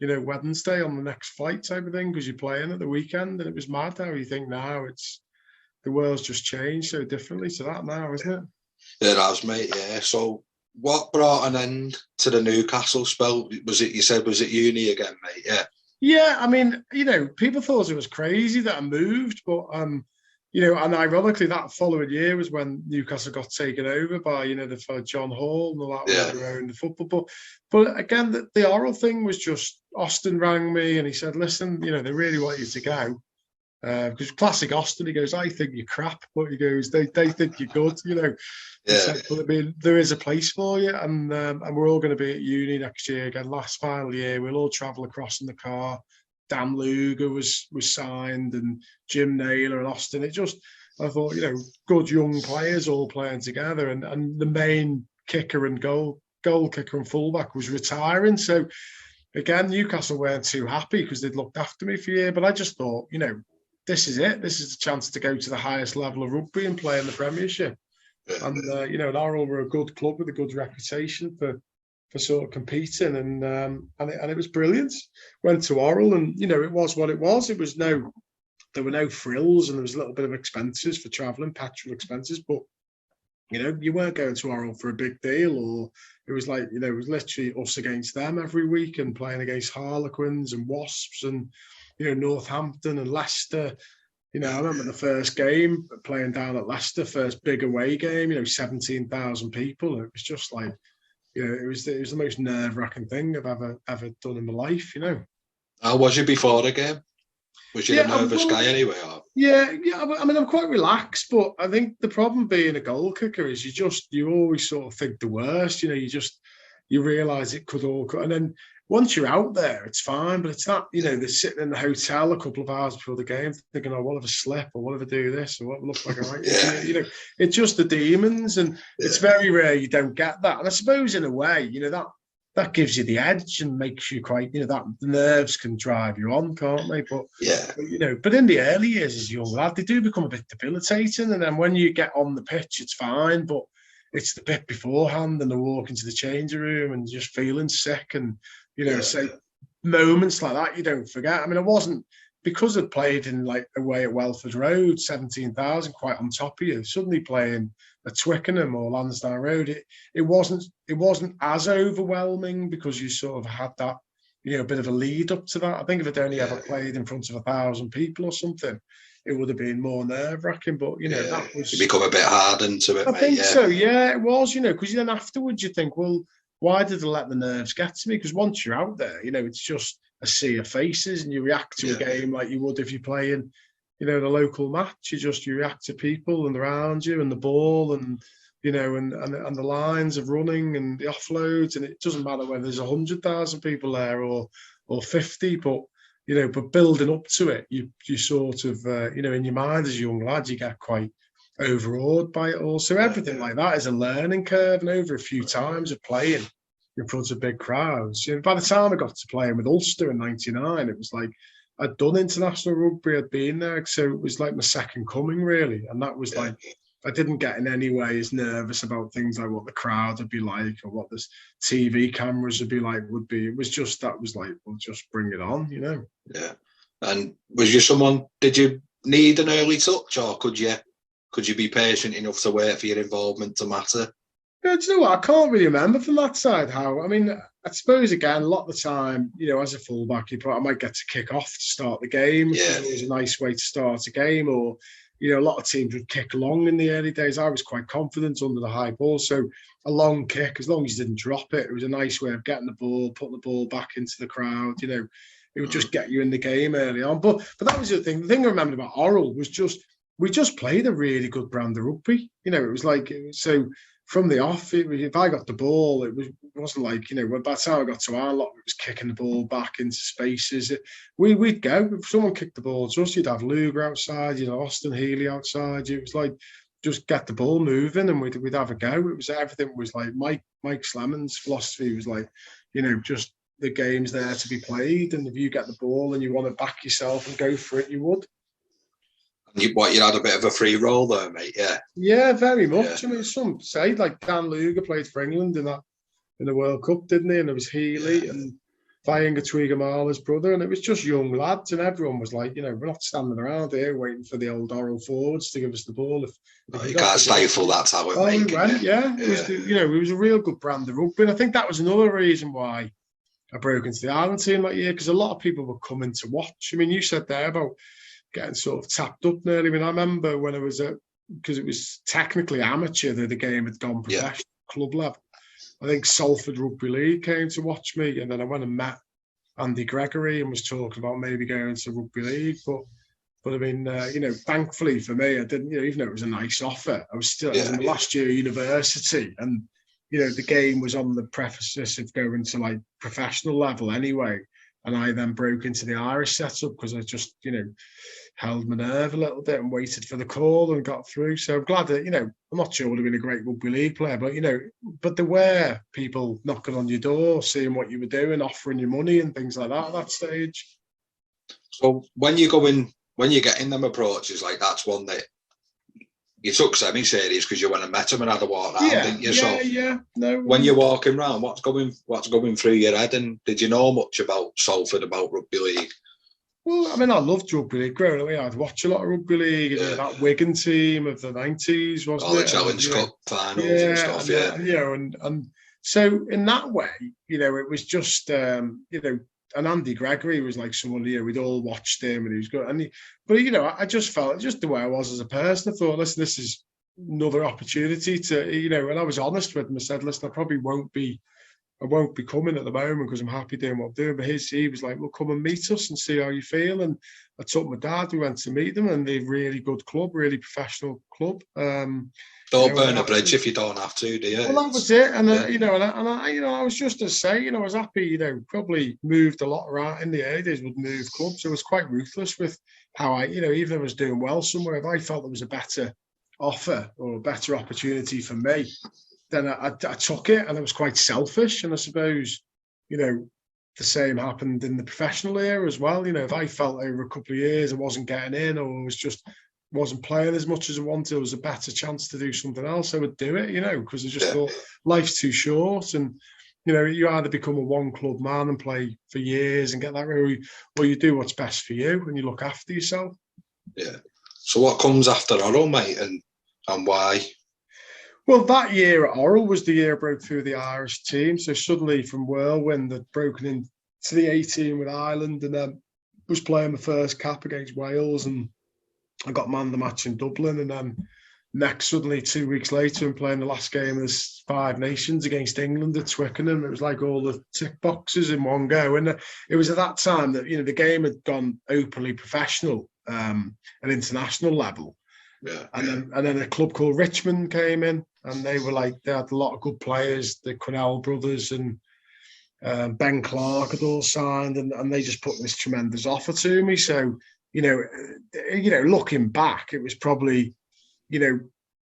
[SPEAKER 2] you know, Wednesday on the next flight type of thing because you're playing at the weekend. And it was mad how you think now the world's just changed so differently to that now, isn't it?
[SPEAKER 1] It has, mate. Yeah. So what brought an end to the Newcastle spell? Was it uni again, mate? Yeah.
[SPEAKER 2] Yeah, I mean, you know, people thought it was crazy that I moved, but you know, and ironically, that following year was when Newcastle got taken over by, you know, the fellow John Hall and all that who owned the football. But again, the oral thing was just Austin rang me and he said, "Listen, you know, they really want you to go." Because classic Austin, he goes, "I think you're crap," but he goes, "They think you're good," you know.
[SPEAKER 1] Yeah.
[SPEAKER 2] Said, "But I mean, there is a place for you, and we're all going to be at uni next year again. Last final year, we'll all travel across in the car." Dan Luger was signed, and Jim Naylor and Austin. I thought, you know, good young players all playing together, and the main kicker and goal kicker and fullback was retiring. So again, Newcastle weren't too happy because they'd looked after me for a year. But I just thought, you know, this is it. This is the chance to go to the highest level of rugby and play in the Premiership. And you know, Wirral were a good club with a good reputation for sort of competing, and it was brilliant. Went to Wirral, and you know, it was what it was. There were no frills, and there was a little bit of expenses for travelling, petrol expenses, but you know, you weren't going to Wirral for a big deal, or it was like, you know, it was literally us against them every week and playing against Harlequins and Wasps and, you know, Northampton and Leicester. You know, I remember the first game playing down at Leicester, first big away game, you know, 17,000 people. It was just like, you know, it was the most nerve-wracking thing I've ever done in my life, you know.
[SPEAKER 1] How was you before the game? Was you a nervous guy anyway? Or?
[SPEAKER 2] Yeah. I mean, I'm quite relaxed, but I think the problem being a goal kicker is you always sort of think the worst. You know, you realise it could all, and then once you're out there, it's fine. But it's not, you know, they're sitting in the hotel a couple of hours before the game, thinking, "Oh, what if I slip, or what if I do this, or what look like I might." You know, it's just the demons, and it's very rare you don't get that. And I suppose in a way, you know, that gives you the edge and makes you quite, you know, that the nerves can drive you on, can't they? But you know, but in the early years as a young lad, they do become a bit debilitating, and then when you get on the pitch, it's fine, but it's the bit beforehand and the walk into the changing room and just feeling sick, and you know, so moments like that you don't forget. I mean, I wasn't, because I'd played in like away at Welford Road, 17,000, quite on top of you, suddenly playing at Twickenham or Lansdowne Road, it wasn't as overwhelming because you sort of had that, you know, a bit of a lead up to that. I think if I'd only ever played in front of 1,000 people or something, it would have been more nerve-wracking. But you know, that was,
[SPEAKER 1] you become a bit hardened to it.
[SPEAKER 2] I think so. Yeah, it was. You know, because then afterwards you think, well, why did they let the nerves get to me? Because once you're out there, you know, it's just a sea of faces, and you react to a game like you would if you're playing, you know, the local match. You react to people and around you and the ball, and you know, and the lines of running and the offloads, and it doesn't matter whether there's 100,000 people there or 50, but you know, but building up to it, you sort of you know, in your mind as a young lad, you get quite overawed by it all. So everything like that is a learning curve, and over a few times of playing in front of big crowds. You know, by the time I got to playing with Ulster in '99, it was like I'd done international rugby, I'd been there, so it was like my second coming, really. And that was like, I didn't get in any way as nervous about things like what the crowd would be like or what the TV cameras would be like. It was just, that was like, well, just bring it on, you know.
[SPEAKER 1] Yeah. And was you someone, did you need an early touch, or could you be patient enough to wait for your involvement to matter?
[SPEAKER 2] Yeah, do you know what? I can't really remember from that side how. I mean, I suppose, again, a lot of the time, you know, as a fullback, I might get to kick off to start the game, which is always a nice way to start a game. Or, you know, a lot of teams would kick long in the early days. I was quite confident under the high ball. So a long kick, as long as you didn't drop it, it was a nice way of getting the ball, putting the ball back into the crowd. You know, it would just get you in the game early on. But that was the thing. The thing I remembered about Wirral was just, we just played a really good brand of rugby. You know, it was like, so from the off, if I got the ball, it wasn't like, by the time I got to our lot, it was kicking the ball back into spaces. We'd go. If someone kicked the ball to us, you'd have Luger outside, you'd have Austin Healy outside. It was like, just get the ball moving and we'd have a go. It was everything was like Mike Slamon's philosophy was like, just the game's there to be played, and if you get the ball and you want to back yourself and go for it, you would.
[SPEAKER 1] You had a bit of a free roll there, mate. Yeah.
[SPEAKER 2] Yeah, very much. Yeah. I mean, some say like Dan Luger played for England in the World Cup, didn't he? And there was Healy and Vainga Tuigamala's brother, and it was just young lads, and everyone was like, we're not standing around here waiting for the old oral forwards to give us the ball. If
[SPEAKER 1] you can't stifle that talent.
[SPEAKER 2] We went, yeah. It was, it was a real good brand of rugby, and I think that was another reason why I broke into the Ireland team that year, because a lot of people were coming to watch. I mean, you said there about getting sort of tapped up nearly. I mean, I remember when it was because it was technically amateur, the game had gone professional club level. I think Salford Rugby League came to watch me, and then I went and met Andy Gregory and was talking about maybe going to Rugby League. But I mean, thankfully for me, I didn't, even though it was a nice offer, I was still in the last year of university, and the game was on the precipice of going to like professional level anyway. And I then broke into the Irish setup because I just, held my nerve a little bit and waited for the call and got through. So I'm glad that, I'm not sure I would have been a great rugby league player, but, but there were people knocking on your door, seeing what you were doing, offering you money and things like that at that stage.
[SPEAKER 1] So when you're getting them approaches, like that's one that you took semi-serious because you went and met them and had a walk around, didn't you?
[SPEAKER 2] No.
[SPEAKER 1] When you're walking around, what's going through your head? And did you know much about Salford, about rugby league?
[SPEAKER 2] Well, I mean, I loved rugby league. Growing up, I'd watch a lot of rugby league. That Wigan team of the 90s, wasn't it?
[SPEAKER 1] The Challenge Cup finals and stuff,
[SPEAKER 2] and so in that way, it was just, and Andy Gregory was like someone, we'd all watched him and he was good. But I just felt just the way I was as a person. I thought, listen, this is another opportunity to, and I was honest with him. I said, listen, I won't be coming at the moment because I'm happy doing what I'm doing. But he was like, well, come and meet us and see how you feel. And I took my dad, we went to meet them, and they're a really good club, really professional club.
[SPEAKER 1] Don't burn a bridge if you don't have to, do you?
[SPEAKER 2] Well, that was it. And, I was just to say, I was happy, probably moved a lot around in the 80s, would move clubs. I was quite ruthless with how even if I was doing well somewhere, if I felt there was a better offer or a better opportunity for me, then I took it, and I was quite selfish. And I suppose, the same happened in the professional era as well. If I felt over a couple of years I wasn't getting in, or wasn't playing as much as I wanted, there was a better chance to do something else, I would do it, because I just thought life's too short. And, you either become a one club man and play for years and get that, or you do what's best for you and you look after yourself. Yeah.
[SPEAKER 1] So what comes after Wirral, mate, and why?
[SPEAKER 2] Well, that year at Wirral was the year I broke through the Irish team. So suddenly from whirlwind, I'd broken into the 18 with Ireland, and then was playing my first cap against Wales, and I got man the match in Dublin. And then suddenly 2 weeks later, I'm playing the last game of the Five Nations against England at Twickenham. It was like all the tick boxes in one go. And it was at that time that, the game had gone openly professional at international level.
[SPEAKER 1] Yeah.
[SPEAKER 2] And then a club called Richmond came in, and they had a lot of good players. The Quinnell brothers and Ben Clark had all signed, and they just put this tremendous offer to me. So, looking back, it was probably,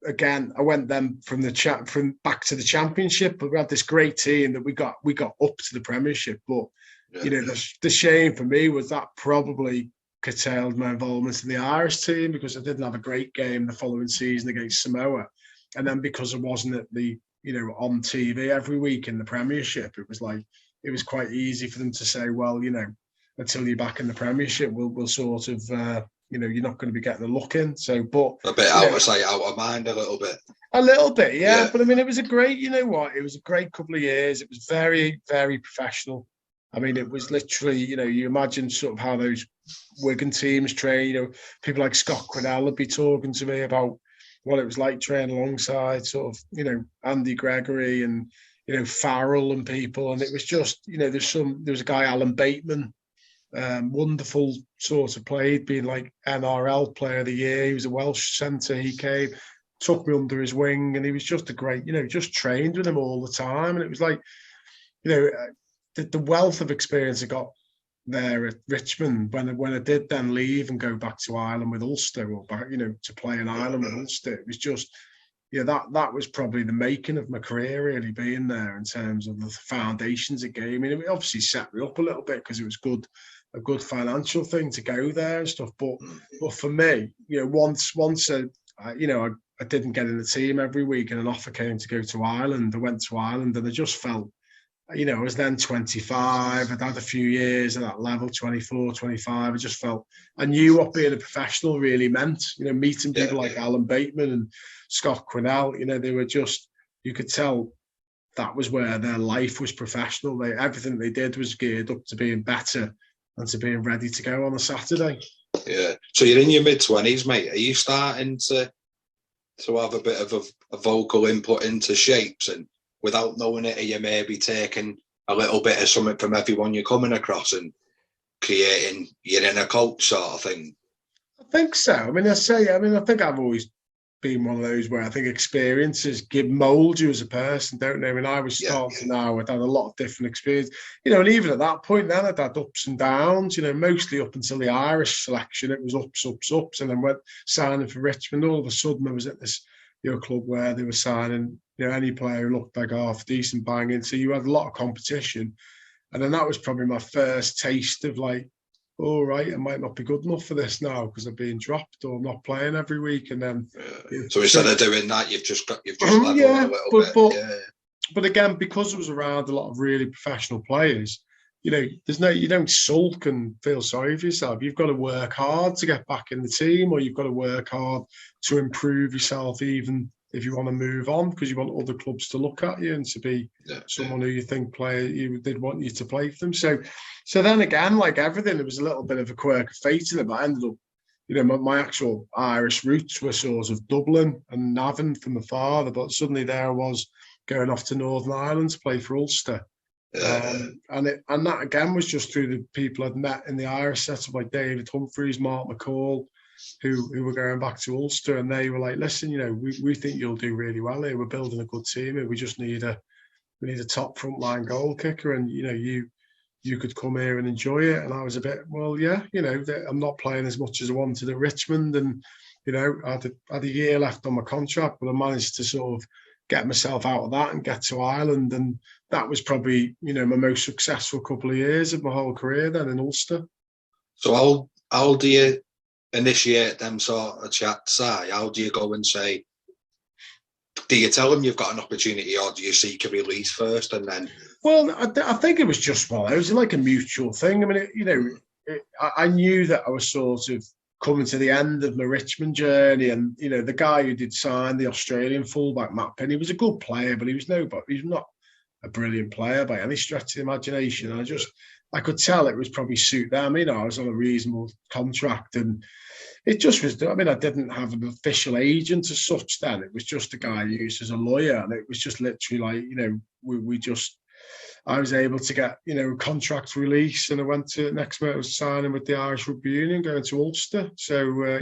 [SPEAKER 2] again, I went then from back to the Championship, but we had this great team that we got up to the Premiership. But the shame for me was that probably curtailed my involvement in the Irish team, because I didn't have a great game the following season against Samoa, and then because I wasn't at the on TV every week in the Premiership, it was quite easy for them to say, well, until you're back in the Premiership, we'll sort of you're not going to be getting a look in. So, but
[SPEAKER 1] a bit out of sight, out of mind, a little bit.
[SPEAKER 2] Yeah. But I mean, it was a great, it was a great couple of years. It was very, very professional. I mean, it was literally, you imagine sort of how those Wigan teams train. People like Scott Quinnell would be talking to me about what it was like training alongside sort of, Andy Gregory and, Farrell and people. And it was just, there was a guy, Alan Bateman, wonderful sort of played, being like NRL player of the year. He was a Welsh centre. He came. took me under his wing, and he was just a great, just trained with him all the time. And it was like, the wealth of experience I got there at Richmond when I did then leave and go back to Ireland with Ulster, or back, to play in Ireland with Ulster. It was just, that was probably the making of my career, really, being there in terms of the foundations it gave me. It obviously set me up a little bit because it was a good financial thing to go there and stuff. But for me, once I didn't get in the team every week and an offer came to go to Ireland, I went to Ireland and I just felt, I was then 25. I'd had a few years at that level, 24, 25. I just felt, I knew what being a professional really meant. Meeting people like Alan Bateman and Scott Quinnell, they were just, you could tell that was where their life was professional. Everything they did was geared up to being better and to being ready to go on a Saturday.
[SPEAKER 1] Yeah. So you're in your mid-20s, mate. Are you starting to have a bit of a vocal input into shapes, and without knowing it, are you maybe taking a little bit of something from everyone you're coming across and creating your inner coach sort of thing?
[SPEAKER 2] I think so. I think I've always been one of those where I think experiences mould you as a person, don't they? I was starting out, I'd had a lot of different experience, and even at that point then I'd had ups and downs, mostly up until the Irish selection, it was ups, and then went signing for Richmond. All of a sudden I was at this club where they were signing any player who looked like half decent banging, so you had a lot of competition, and then that was probably my first taste of like, all right, I might not be good enough for this now because I'm being dropped or I'm not playing every week. And then,
[SPEAKER 1] so instead of doing that, you've just leveled a little bit.
[SPEAKER 2] But again, because I was around a lot of really professional players, you don't sulk and feel sorry for yourself. You've got to work hard to get back in the team, or you've got to work hard to improve yourself, even if you want to move on, because you want other clubs to look at you and to be someone who you think they'd want you to play for them. So then again, like everything, there was a little bit of a quirk of fate in it, but I ended up, my actual Irish roots were sort of Dublin and Navan for my father, but suddenly there I was going off to Northern Ireland to play for Ulster. And that again was just through the people I'd met in the Irish setup, like David Humphreys, Mark McCall, who were going back to Ulster, and they were like, listen, we think you'll do really well here. We're building a good team here. We just need a top frontline goal kicker, and you could come here and enjoy it. And I was a bit, I'm not playing as much as I wanted at Richmond, and I had a year left on my contract, but I managed to sort of get myself out of that and get to Ireland, and that was probably my most successful couple of years of my whole career then in Ulster.
[SPEAKER 1] So how do you initiate them sort of chats? How do you go and say, do you tell them you've got an opportunity, or do you seek a release first and then?
[SPEAKER 2] Well, I think it was just it was like a mutual thing. I knew that I was sort of coming to the end of my Richmond journey, and the guy who did sign, the Australian fullback Matt Penny, was a good player, but he was not a brilliant player by any stretch of the imagination. And I could tell it was probably suit them. I was on a reasonable contract, and it just was. I didn't have an official agent as such then. It was just a guy used as a lawyer, and it was just literally like, I was able to get, contract release, and I went to next month I was signing with the Irish Rugby Union, going to Ulster. So,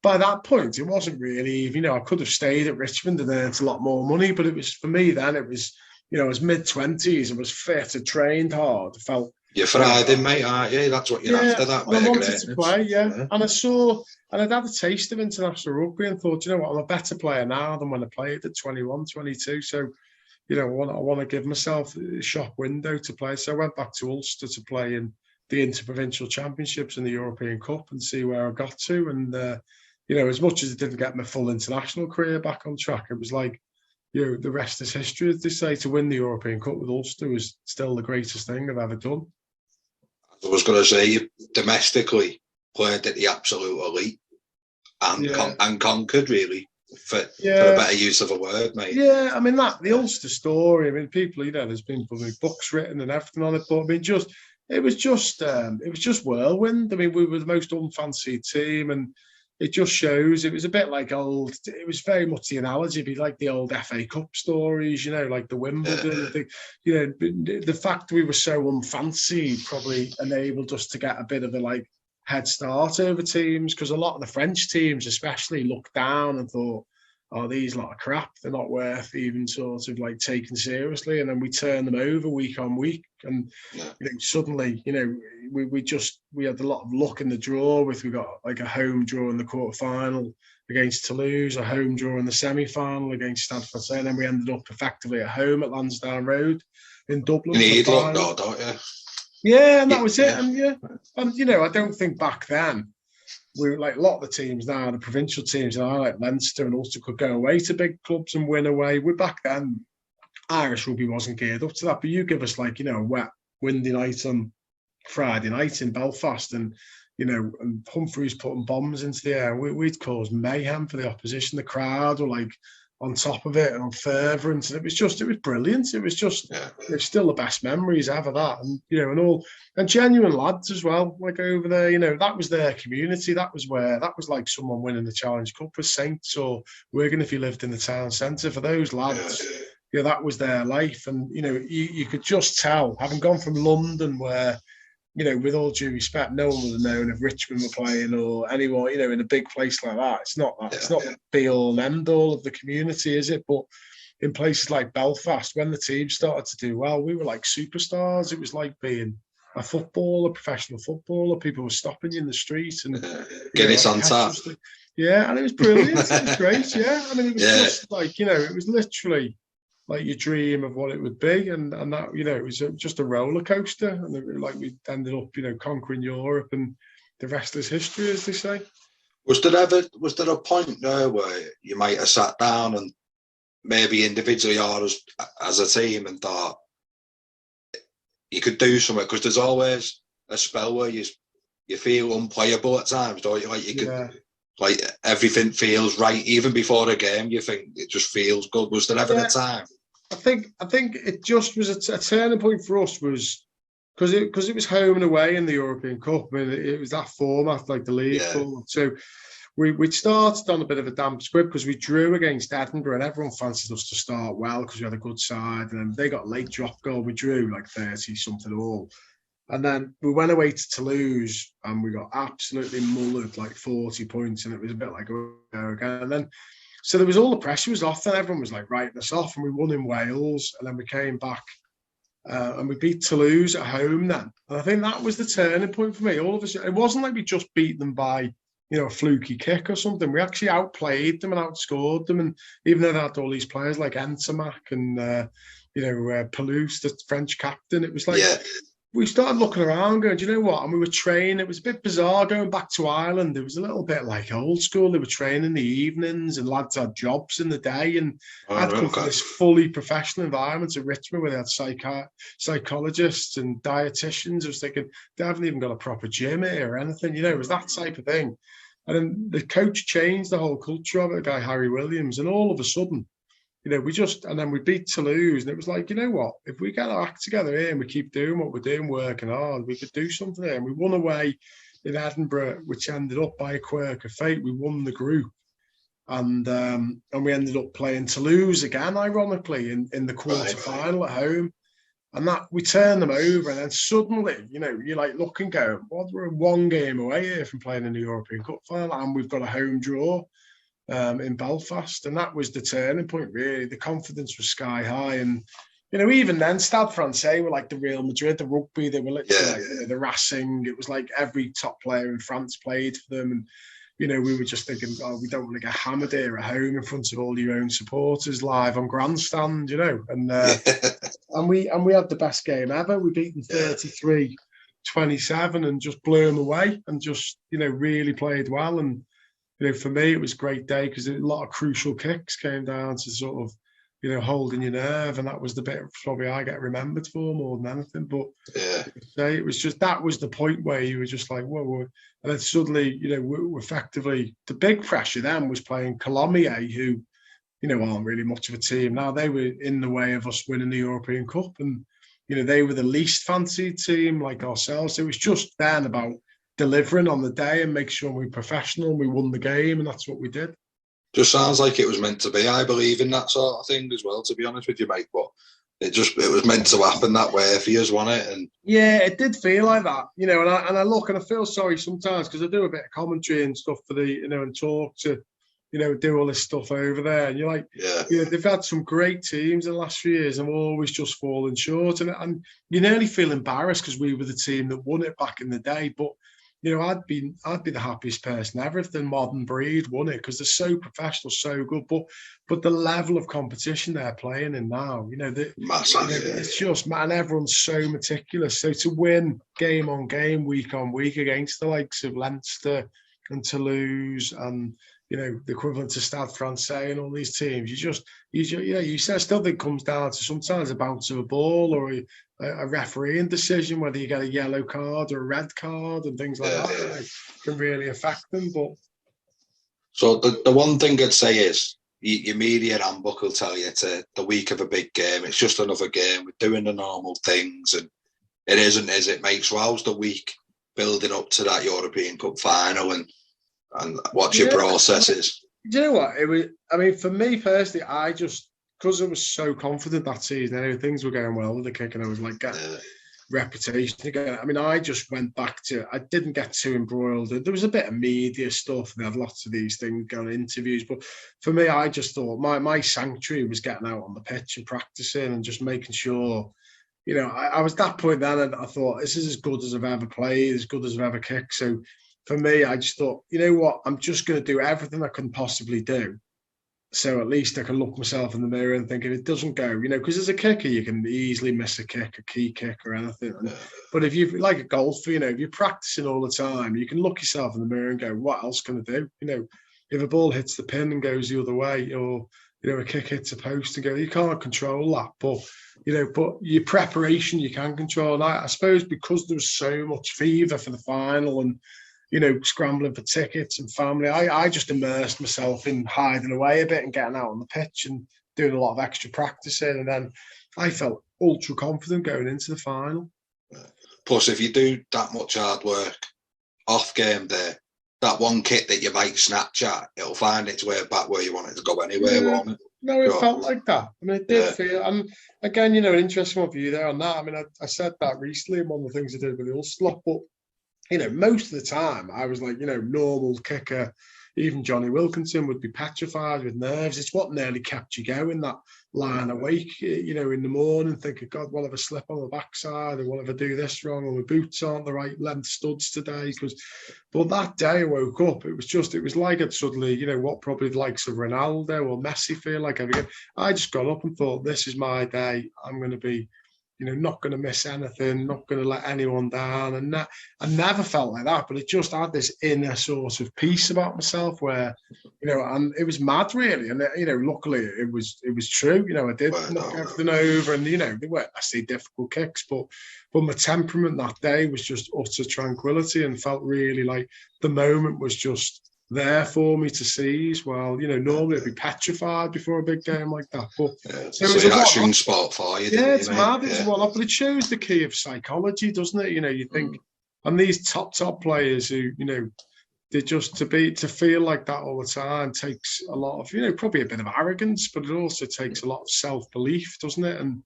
[SPEAKER 2] by that point, it wasn't really, I could have stayed at Richmond and earned a lot more money, but it was, for me then, it was, I was mid-20s, I was fit, I trained hard, I felt...
[SPEAKER 1] You're Friday, mate, aren't you? That's what you're after, that way.
[SPEAKER 2] I wanted to play, and I'd had a taste of international rugby and thought, I'm a better player now than when I played at 21, 22, so... I want to give myself a shop window to play. So I went back to Ulster to play in the Interprovincial Championships and the European Cup and see where I got to. And, as much as it didn't get my full international career back on track, it was like, the rest is history, as they say. To win the European Cup with Ulster was still the greatest thing I've ever done.
[SPEAKER 1] I was going to say, you domestically played at the absolute elite and conquered, really. For a better use of a word, mate.
[SPEAKER 2] Yeah, the Ulster story. People, there's been probably books written and everything on it, but it was just whirlwind. We were the most unfancied team, and it just shows. It was a bit like old. It was very much the analogy, be like the old FA Cup stories, like the Wimbledon. The fact we were so unfancied probably enabled us to get a bit of a head start over teams, because a lot of the French teams especially looked down and thought, oh, these lot of crap, they're not worth even sort of like taking seriously. And then we turn them over week on week. And suddenly, we had a lot of luck in the draw with, we got like a home draw in the quarterfinal against Toulouse, a home draw in the semi-final against Stade Francais, and then we ended up effectively at home at Lansdowne Road in Dublin.
[SPEAKER 1] You need luck, though, don't you?
[SPEAKER 2] Yeah, and that was it. And I don't think back then, we were like a lot of the teams now, the provincial teams now, like Leinster and Ulster, could go away to big clubs and win away. Back then, Irish rugby wasn't geared up to that. But you give us like, a wet, windy night on Friday night in Belfast, and and Humphreys putting bombs into the air, we'd cause mayhem for the opposition. The crowd were like on top of it and on fervent, and it was brilliant. It was just, it's still the best memories ever, that, and genuine lads as well, like over there, that was their community. That was like someone winning the Challenge Cup for Saints or Wigan if you lived in the town centre. For those lads, that was their life. And, you could just tell, having gone from London where, with all due respect, no one would have known if Richmond were playing or anyone, in a big place like that. It's not that. It's not the be-all and end-all of the community, is it? But in places like Belfast, when the team started to do well, we were like superstars. It was like being a professional footballer. People were stopping you in the street and
[SPEAKER 1] Guinness on tap.
[SPEAKER 2] Yeah, and it was brilliant. It was great. Yeah, I mean, it was just like, it was literally like your dream of what it would be, and that, it was just a roller coaster, and like we ended up, conquering Europe, and the rest is history, as they say.
[SPEAKER 1] Was there a point there where you might have sat down and maybe individually or as a team and thought you could do something? Because there's always a spell where you feel unplayable at times, don't you? Like you could. Like everything feels right, even before the game. You think it just feels good. Was there ever a time?
[SPEAKER 2] I think it just was a turning point for us, was because it was home and away in the European Cup. I mean, it was that format, like the league format. So we'd started on a bit of a damp squib because we drew against Edinburgh, and everyone fancied us to start well because we had a good side, and then they got a late drop goal. We drew like 30 something all. And then we went away to Toulouse and we got absolutely mullered, like 40 points. And it was a bit like, oh, again. And then, so there was all the pressure was off, and everyone was like writing us off, and we won in Wales. And then we came back and we beat Toulouse at home then. And I think that was the turning point for me. All of a sudden, it wasn't like we just beat them by, a fluky kick or something. We actually outplayed them and outscored them. And even though they had all these players like Entamac and, Palouse, the French captain, it was like... We started looking around going, do you know what? And we were training. It was a bit bizarre going back to Ireland. It was a little bit like old school. They were training in the evenings and lads had jobs in the day. And I'd come from this fully professional environment at Richmond where they had psychologists and dietitians. I was thinking, they haven't even got a proper gym here or anything. It was that type of thing. And then the coach changed the whole culture of it, the guy Harry Williams. And all of a sudden, and then we beat Toulouse, and it was like, you know what, if we get our act together here and we keep doing what we're doing, working hard, we could do something there. And we won away in Edinburgh, which ended up by a quirk of fate. We won the group, and we ended up playing Toulouse again, ironically, in the quarter-final at home. And that we turned them over, and then suddenly, you're like looking, going, well, we're one game away here from playing in the European Cup final, and we've got a home draw. In Belfast, and that was the turning point, really. The confidence was sky high, and even then, Stade Francais were like the Real Madrid, the rugby. They were literally like the Racing. It was like every top player in France played for them, and we were just thinking, oh, we don't want to get hammered here at home in front of all your own supporters live on grandstand, and we had the best game ever. We beat them 33-27 and just blew them away, and just really played well. And for me, it was a great day because a lot of crucial kicks came down to sort of, holding your nerve. And that was the bit probably I get remembered for more than anything. But it was just, that was the point where you were just like, whoa. And then suddenly, we're effectively, the big pressure then was playing Colomiers, who, aren't really much of a team. Now they were in the way of us winning the European Cup. And, they were the least fancied team like ourselves. It was just then about delivering on the day and make sure we're professional and we won the game, and that's what we did.
[SPEAKER 1] Just sounds like it was meant to be. I believe in that sort of thing as well, to be honest with you, mate. But it was meant to happen that way for you, wasn't it? And
[SPEAKER 2] it did feel like that, and I look and I feel sorry sometimes because I do a bit of commentary and stuff for the, and talk to do all this stuff over there. And you're like, they've had some great teams in the last few years and we're always just falling short. And you nearly feel embarrassed because we were the team that won it back in the day. But, I'd be the happiest person ever if the modern breed won it because they're so professional, so good. But the level of competition they're playing in now, it's just, man, everyone's so meticulous. So to win game on game, week on week against the likes of Leinster and Toulouse and the equivalent to Stade Francais and all these teams, you still think it comes down to sometimes a bounce of a ball or a refereeing decision, whether you get a yellow card or a red card and things like that can really affect them. But
[SPEAKER 1] so the one thing I'd say is your media handbook will tell you to the week of a big game, it's just another game, we're doing the normal things, and it isn't, is it, mate? So how's the week building up to that European Cup final and what's your processes?
[SPEAKER 2] Do you know what? It was, I mean, for me personally, I just, because I was so confident that season, anyway, things were going well with the kick and I was like getting reputation again. I mean, I just went back to, I didn't get too embroiled. There was a bit of media stuff and they had lots of these things going, interviews. But for me, I just thought my sanctuary was getting out on the pitch and practicing and just making sure, I was at that point then and I thought, this is as good as I've ever played, as good as I've ever kicked. So for me, I just thought, you know what, I'm just going to do everything I can possibly do. So at least I can look myself in the mirror and think if it doesn't go, because as a kicker, you can easily miss a kick, a key kick or anything. But if you're like a golfer, if you're practicing all the time, you can look yourself in the mirror and go, what else can I do? If a ball hits the pin and goes the other way or, a kick hits a post and go, you can't control that. But, but your preparation, you can control. And I suppose because there was so much fever for the final and, scrambling for tickets and family. I just immersed myself in hiding away a bit and getting out on the pitch and doing a lot of extra practicing. And then I felt ultra confident going into the final.
[SPEAKER 1] Plus, if you do that much hard work off game day, that one kit that you might snatch at, it'll find its way back where you want it to go anyway, won't it?
[SPEAKER 2] No, it felt like that. I mean, it did feel, and again, an interesting one for you there on that. I mean, I said that recently in one of the things I did with the Ulster, but most of the time I was like, normal kicker. Even Johnny Wilkinson would be petrified with nerves. It's what nearly kept you going, that lying awake, in the morning, thinking, God, what if I slip on the backside or what if I do this wrong or my boots aren't the right length studs today? But that day I woke up, it was like I'd suddenly, what probably the likes of Ronaldo or Messi feel like. I just got up and thought, this is my day. I'm going to be not going to miss anything, not going to let anyone down. And that, I never felt like that, but it just had this inner sort of peace about myself where, and it was mad really. And, luckily it was true. I did knock everything over and, they weren't necessarily difficult kicks, but my temperament that day was just utter tranquility and felt really like the moment was just there for me to seize. Well, normally I'd be petrified before a big game like that. But
[SPEAKER 1] so it's an action spot for you.
[SPEAKER 2] Yeah, it's mad. It's one, but it shows the key of psychology, doesn't it? You think, and these top players who, they just to feel like that all the time takes a lot of, probably a bit of arrogance, but it also takes a lot of self-belief, doesn't it? And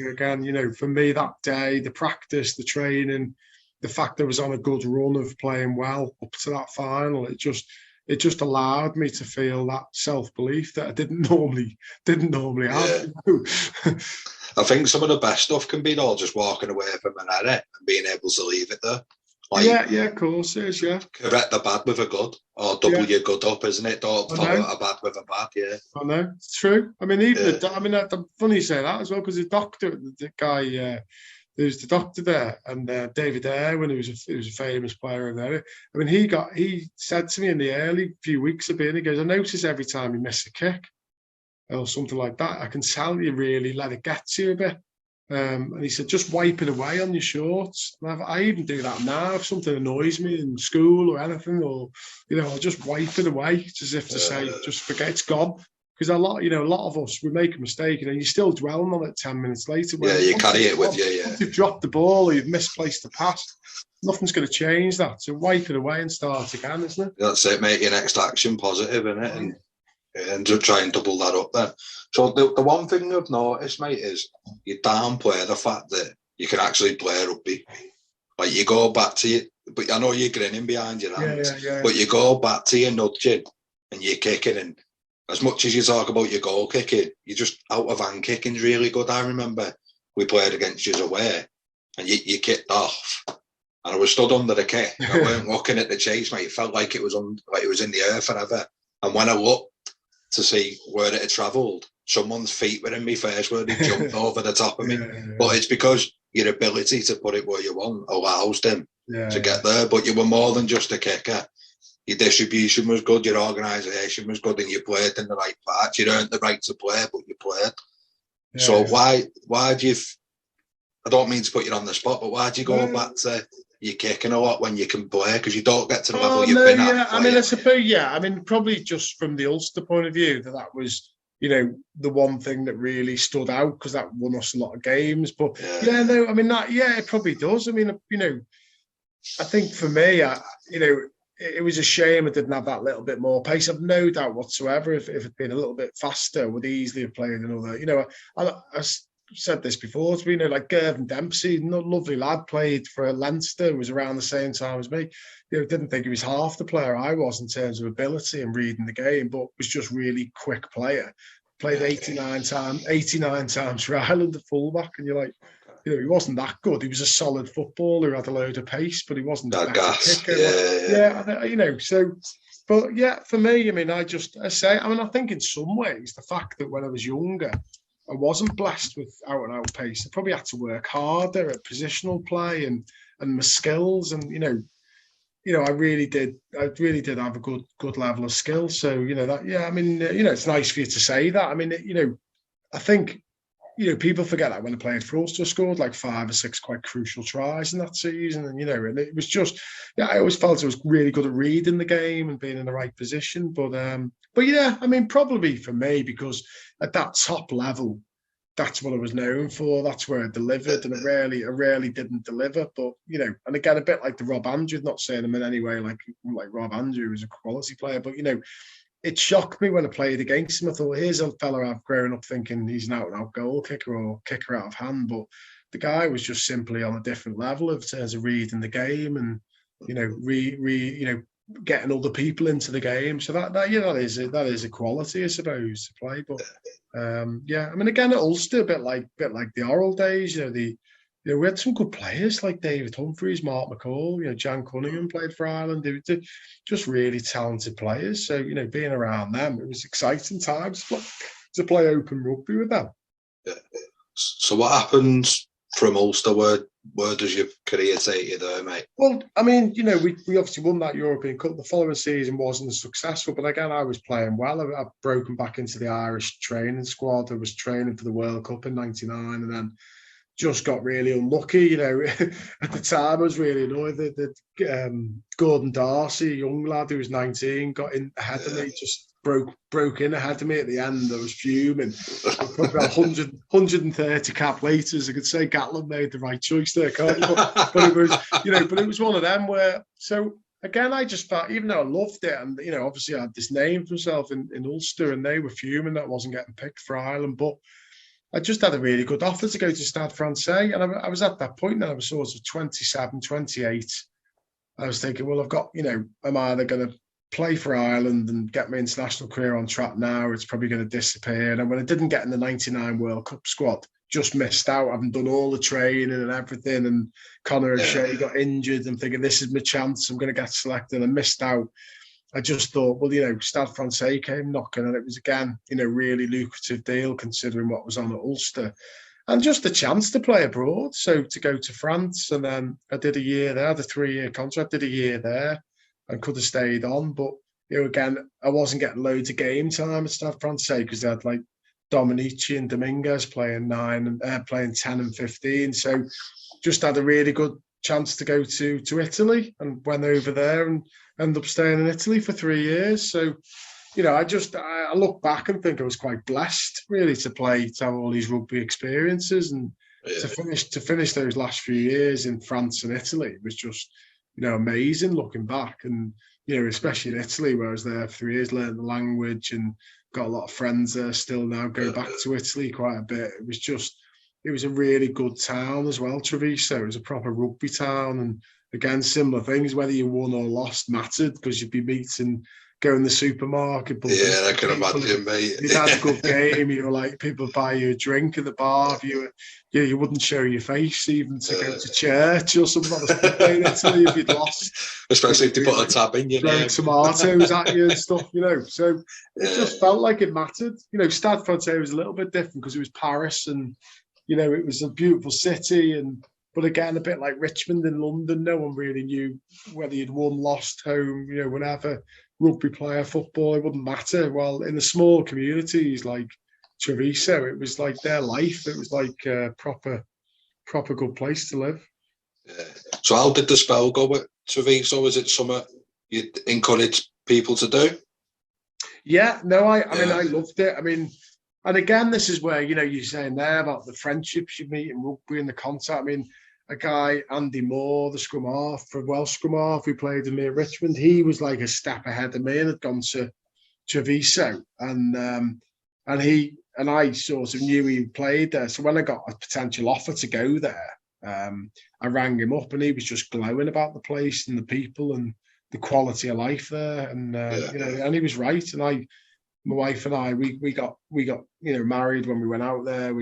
[SPEAKER 2] again, for me that day, the practice, the training, the fact I was on a good run of playing well up to that final, it just allowed me to feel that self-belief that I didn't normally have.
[SPEAKER 1] I think some of the best stuff can be all just walking away from an edit and being able to leave it there.
[SPEAKER 2] Like, yeah, of course it is, yeah.
[SPEAKER 1] Correct the bad with a good, or double your good up, isn't it? Don't follow a bad with a bad, yeah.
[SPEAKER 2] I know, it's true. I mean, even funny you say that as well, because the doctor, the guy, there's the doctor there, and David Irwin, who was a famous player over there. I mean, he said to me in the early few weeks of being, he goes, I notice every time you miss a kick or something like that, I can tell you really let it get to you a bit. And he said, just wipe it away on your shorts. And I even do that now. If something annoys me in school or anything, or, I'll just wipe it away. It's as if to say, just forget it's gone. Because a lot of us, we make a mistake, and you're still dwelling on it 10 minutes later.
[SPEAKER 1] Yeah, you carry it with you, yeah.
[SPEAKER 2] Once you've dropped the ball or you've misplaced the pass, nothing's going to change that. So wipe it away and start again, isn't it?
[SPEAKER 1] That's it, make your next action positive, innit? And just try and double that up there. So the one thing I've noticed, mate, is you downplay the fact that you can actually play rugby. Like, you go back to it, but I know you're grinning behind your hands, but you go back to your nudging. and you're kicking, and as much as you talk about your goal kicking, you just out of hand kicking's really good. I remember we played against you away, and you kicked off, and I was stood under the kick. I weren't looking at the chase, mate. It felt like it was like it was in the air forever. And when I looked to see where it had travelled, someone's feet were in me face where they jumped over the top of me. But it's because your ability to put it where you want allows them to get there. But you were more than just a kicker. Your distribution was good, your organisation was good, and you played in the right parts. You earned the right to play, but you played. So why do you? I don't mean to put you on the spot, but why do you go back to you kicking a lot when you can play? Because you don't get to the level you've been at.
[SPEAKER 2] I mean, I suppose, I mean, probably just from the Ulster point of view, that was, the one thing that really stood out because that won us a lot of games. But I mean, it probably does. I mean, I think for me, it was a shame I didn't have that little bit more pace. I've no doubt whatsoever if it'd been a little bit faster, would easily have played another. I said this before to me, like Gervin Dempsey, lovely lad, played for Leinster, was around the same time as me. Didn't think he was half the player I was in terms of ability and reading the game, but was just really quick player. Played 89 times for Ireland at fullback, and you're like, he wasn't that good. He was a solid footballer who had a load of pace, but he wasn't a better kicker. But for me, I mean, I think in some ways, the fact that when I was younger, I wasn't blessed with out-and-out pace. I probably had to work harder at positional play and my skills, and I really did have a good level of skill. So it's nice for you to say that. I mean, I think people forget that when I played for Ulster, I scored like 5 or 6 quite crucial tries in that season, and and it was just I always felt I was really good at reading the game and being in the right position. But I mean, probably for me, because at that top level, that's what I was known for. That's where I delivered, and I rarely didn't deliver. But and again, a bit like the Rob Andrew, not saying him in any way like Rob Andrew was a quality player, but it shocked me when I played against him. I thought, here's a fella I've grown up thinking he's an out-and-out goal kicker or kicker out of hand, but the guy was just simply on a different level in terms of reading the game and getting other people into the game. So that is a quality, I suppose, to play. But I mean, again, at Ulster, a bit like the Wirral days. We had some good players like David Humphreys, Mark McCall, Jan Cunningham played for Ireland. They were just really talented players. So, being around them, it was exciting times to play open rugby with them.
[SPEAKER 1] Yeah. So what happens from Ulster? Where does your career take you there, mate?
[SPEAKER 2] Well, I mean, we obviously won that European Cup. The following season wasn't successful, but again, I was playing well. I've broken back into the Irish training squad. I was training for the World Cup in '99, and then just got really unlucky. At the time, I was really annoyed that Gordon Darcy, a young lad who was 19, got in ahead of me, just broke in ahead of me at the end. I was fuming. About 130 cap later, I could say Gatland made the right choice there, can't you? But it was one of them where, so again, I just felt, even though I loved it, and obviously I had this name for myself in Ulster, and they were fuming that I wasn't getting picked for Ireland, but I just had a really good offer to go to Stade Francais, and I was at that point now, I was sort of 27, 28. I was thinking, well, I've got, I'm either going to play for Ireland and get my international career on track now, or it's probably going to disappear. And when I didn't get in the 99 World Cup squad, just missed out, having done all the training and everything, and Conor O'Shea got injured. I'm thinking, this is my chance, I'm going to get selected. I missed out. I just thought, well, Stade Francais came knocking, and it was, again, really lucrative deal considering what was on at Ulster. And just a chance to play abroad. So to go to France, and then I did a year there, I had a 3-year contract, did a year there and could have stayed on. But, again, I wasn't getting loads of game time at Stade Francais because they had like Dominici and Dominguez playing 10 and 15. So just had a really good chance to go to Italy, and went over there and ended up staying in Italy for 3 years. So, I look back and think I was quite blessed, really, to have all these rugby experiences, and to finish those last few years in France and Italy was just, amazing looking back. And, especially in Italy, where I was there for 3 years, learned the language and got a lot of friends there still now, go back to Italy quite a bit. It was a really good town as well, Treviso. It was a proper rugby town. And again, similar things, whether you won or lost mattered, because you'd be meeting go in the supermarket.
[SPEAKER 1] Yeah, I can imagine, mate.
[SPEAKER 2] You'd had a good game. You were like, people buy you a drink at the bar. You wouldn't show your face even to go to church or something on a Sunday in Italy if you'd lost.
[SPEAKER 1] Especially if they put a tab in your name.
[SPEAKER 2] Tomatoes at you and stuff, So it just felt like it mattered. Stade Francais was a little bit different because it was Paris and, it was a beautiful city. But again, a bit like Richmond in London, no one really knew whether you'd won, lost, home, whenever. Rugby player, football, it wouldn't matter. Well, in the small communities like Treviso, it was like their life. It was like a proper good place to live.
[SPEAKER 1] Yeah. So how did the spell go at Treviso? Was it something you'd encourage people to do?
[SPEAKER 2] Yeah, no, I mean, I loved it. I mean, and again, this is where, you're saying there about the friendships you meet in rugby and the contact. I mean, a guy, Andy Moore, the scrum half, for Welsh scrum half, who played with me at Richmond, he was like a step ahead of me and had gone to Treviso. And I sort of knew he played there. So when I got a potential offer to go there, I rang him up and he was just glowing about the place and the people and the quality of life there. And, and he was right. And my wife and I, we got married when we went out there.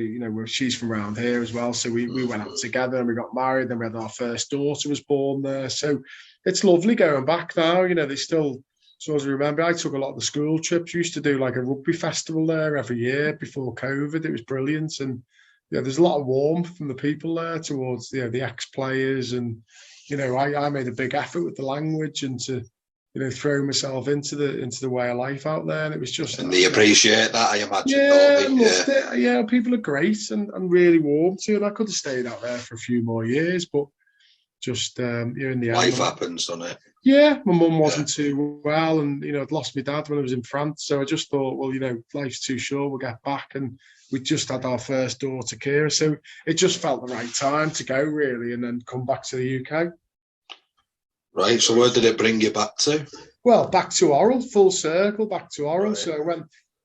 [SPEAKER 2] She's from around here as well, so we went out together and we got married. Then we had our first daughter was born there, so it's lovely going back now. They still sort of remember. I took a lot of the school trips. We used to do like a rugby festival there every year before COVID. It was brilliant, and there's a lot of warmth from the people there towards the ex-players, and I made a big effort with the language and to throw myself into the way of life out there, and it was just. And
[SPEAKER 1] they appreciate that, I imagine.
[SPEAKER 2] Yeah, loved it. Yeah, people are great and really warm to it. I could have stayed out there for a few more years, but just in the
[SPEAKER 1] life happens, doesn't it?
[SPEAKER 2] Yeah, my mum wasn't too well, and I'd lost my dad when I was in France, so I just thought, well, life's too short. We'll get back, and we just had our first daughter, Kira, so it just felt the right time to go, really, and then come back to the UK.
[SPEAKER 1] Right, so where did it bring you back to?
[SPEAKER 2] Well, back to Wirral, full circle, back to Wirral. Right. So I went,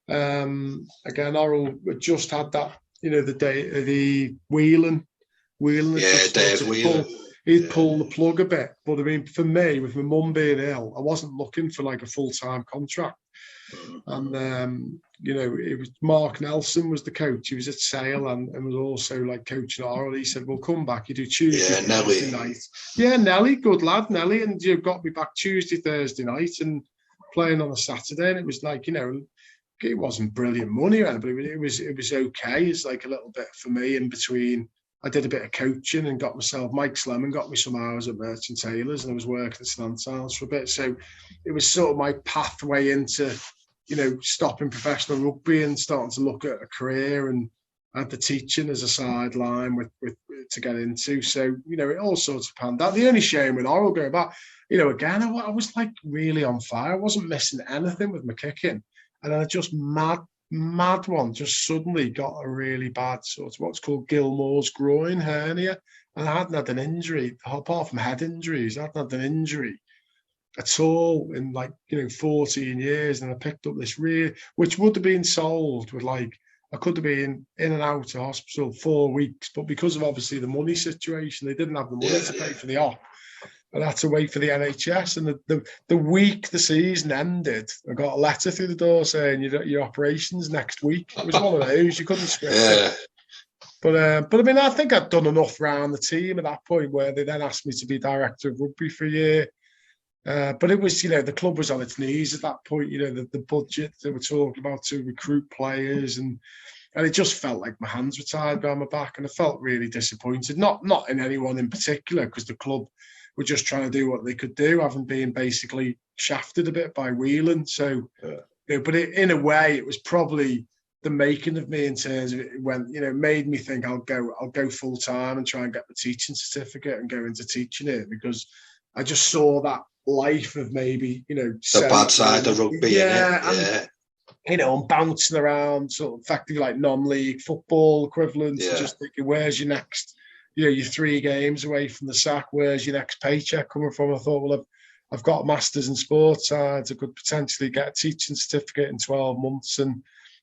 [SPEAKER 2] again, Wirral just had that, the wheeling.
[SPEAKER 1] Yeah, Dave Whelan.
[SPEAKER 2] He'd pull the plug a bit. But I mean, for me, with my mum being ill, I wasn't looking for like a full-time contract. And, it was Mark Nelson was the coach. He was at Sale and was also like coaching Wirral. He said, "Well, come back. You do Tuesday, Thursday night." Yeah, Nelly, good lad, Nelly. And you got me back Tuesday, Thursday night and playing on a Saturday. And it was like, it wasn't brilliant money, but it was okay. It's like a little bit for me in between. I did a bit of coaching and got myself, Mike Slemon got me some hours at Merchant Taylors and I was working at St Anselm's for a bit. So it was sort of my pathway into, stopping professional rugby and starting to look at a career, and had the teaching as a sideline with to get into. So, it all sorts of panned out. The only shame with Wirral going back, again, I was like really on fire. I wasn't missing anything with my kicking. And then I just mad one just suddenly got a really bad sort of what's called Gilmore's groin hernia, and I hadn't had an injury apart from head injuries. I hadn't had an injury at all in 14 years, and I picked up this which would have been solved with I could have been in and out of hospital 4 weeks, but because of obviously the money situation, they didn't have the money to pay for the op. I had to wait for the NHS, and the week the season ended, I got a letter through the door saying your operation's next week. It was one of those, you couldn't script it. But I mean, I think I'd done enough around the team at that point where they then asked me to be director of rugby for a year. But it was, the club was on its knees at that point. The budget they were talking about to recruit players, and it just felt like my hands were tied behind my back, and I felt really disappointed. Not in anyone in particular, because the club were just trying to do what they could do, having been basically shafted a bit by Whelan. So, but in a way, it was probably the making of me in terms of it went, made me think I'll go full time and try and get the teaching certificate and go into teaching it, because I just saw that life of maybe,
[SPEAKER 1] the bad side of rugby.
[SPEAKER 2] And bouncing around, sort of effectively like non-league football equivalent, just thinking, where's your next, you're 3 games away from the sack, where's your next paycheck coming from? I thought, well, I've got a master's in sports science, I could potentially get a teaching certificate in 12 months, and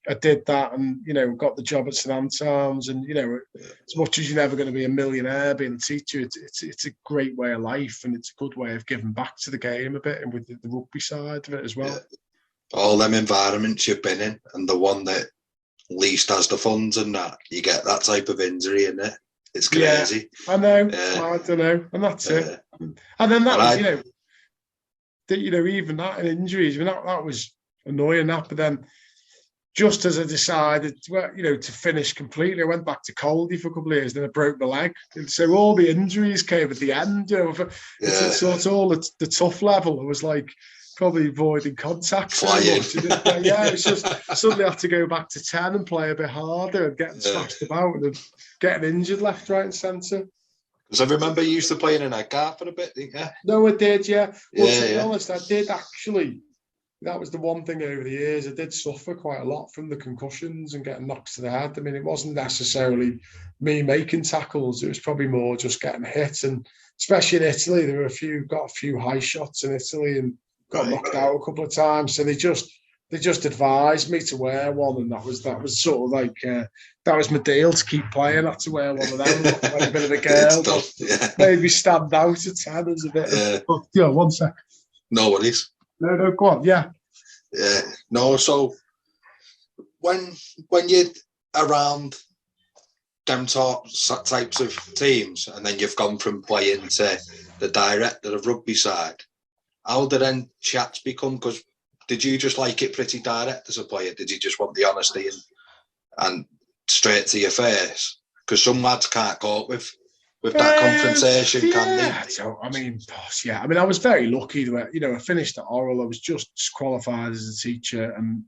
[SPEAKER 2] I did that, and got the job at St Anselm's, and as much as you're never going to be a millionaire being a teacher, it's a great way of life, and it's a good way of giving back to the game a bit, and with the rugby side of it as well.
[SPEAKER 1] all them environments you've been in, and the one that least has the funds and that, you get that type of injury in it. It's crazy.
[SPEAKER 2] Yeah, I know. I don't know, and that's it. And then that was, even that and injuries. I mean, that was annoying. That, but then just as I decided, to finish completely, I went back to Caldy for a couple of years. Then I broke my leg, and so all the injuries came at the end. It's sort of all the tough level. I was like, probably avoiding contact so much. It's just suddenly I had to go back to 10 and play a bit harder and getting smashed about and getting injured left, right, and centre.
[SPEAKER 1] Because I remember you used to play in an Edgar for a bit, didn't you?
[SPEAKER 2] No, I did, yeah. Well, to be honest, I did actually. That was the one thing over the years. I did suffer quite a lot from the concussions and getting knocks to the head. I mean, it wasn't necessarily me making tackles. It was probably more just getting hit. And especially in Italy, there were got a few high shots in Italy and got knocked out a couple of times. So they just advised me to wear one, and that was sort of like that was my deal, to keep playing. I had to wear one of them. Looked like a bit of a girl, but made me stand out at 10 as a bit. But, 1 sec.
[SPEAKER 1] No worries.
[SPEAKER 2] No, go on. Yeah.
[SPEAKER 1] No. So when you're around them types of teams, and then you've gone from playing to the director of rugby side, how did then chats become? Because did you just like it pretty direct as a player? Did you just want the honesty and straight to your face? Because some lads can't cope with that confrontation, can they?
[SPEAKER 2] So, I mean, I was very lucky that, I finished at Wirral. I was just qualified as a teacher, and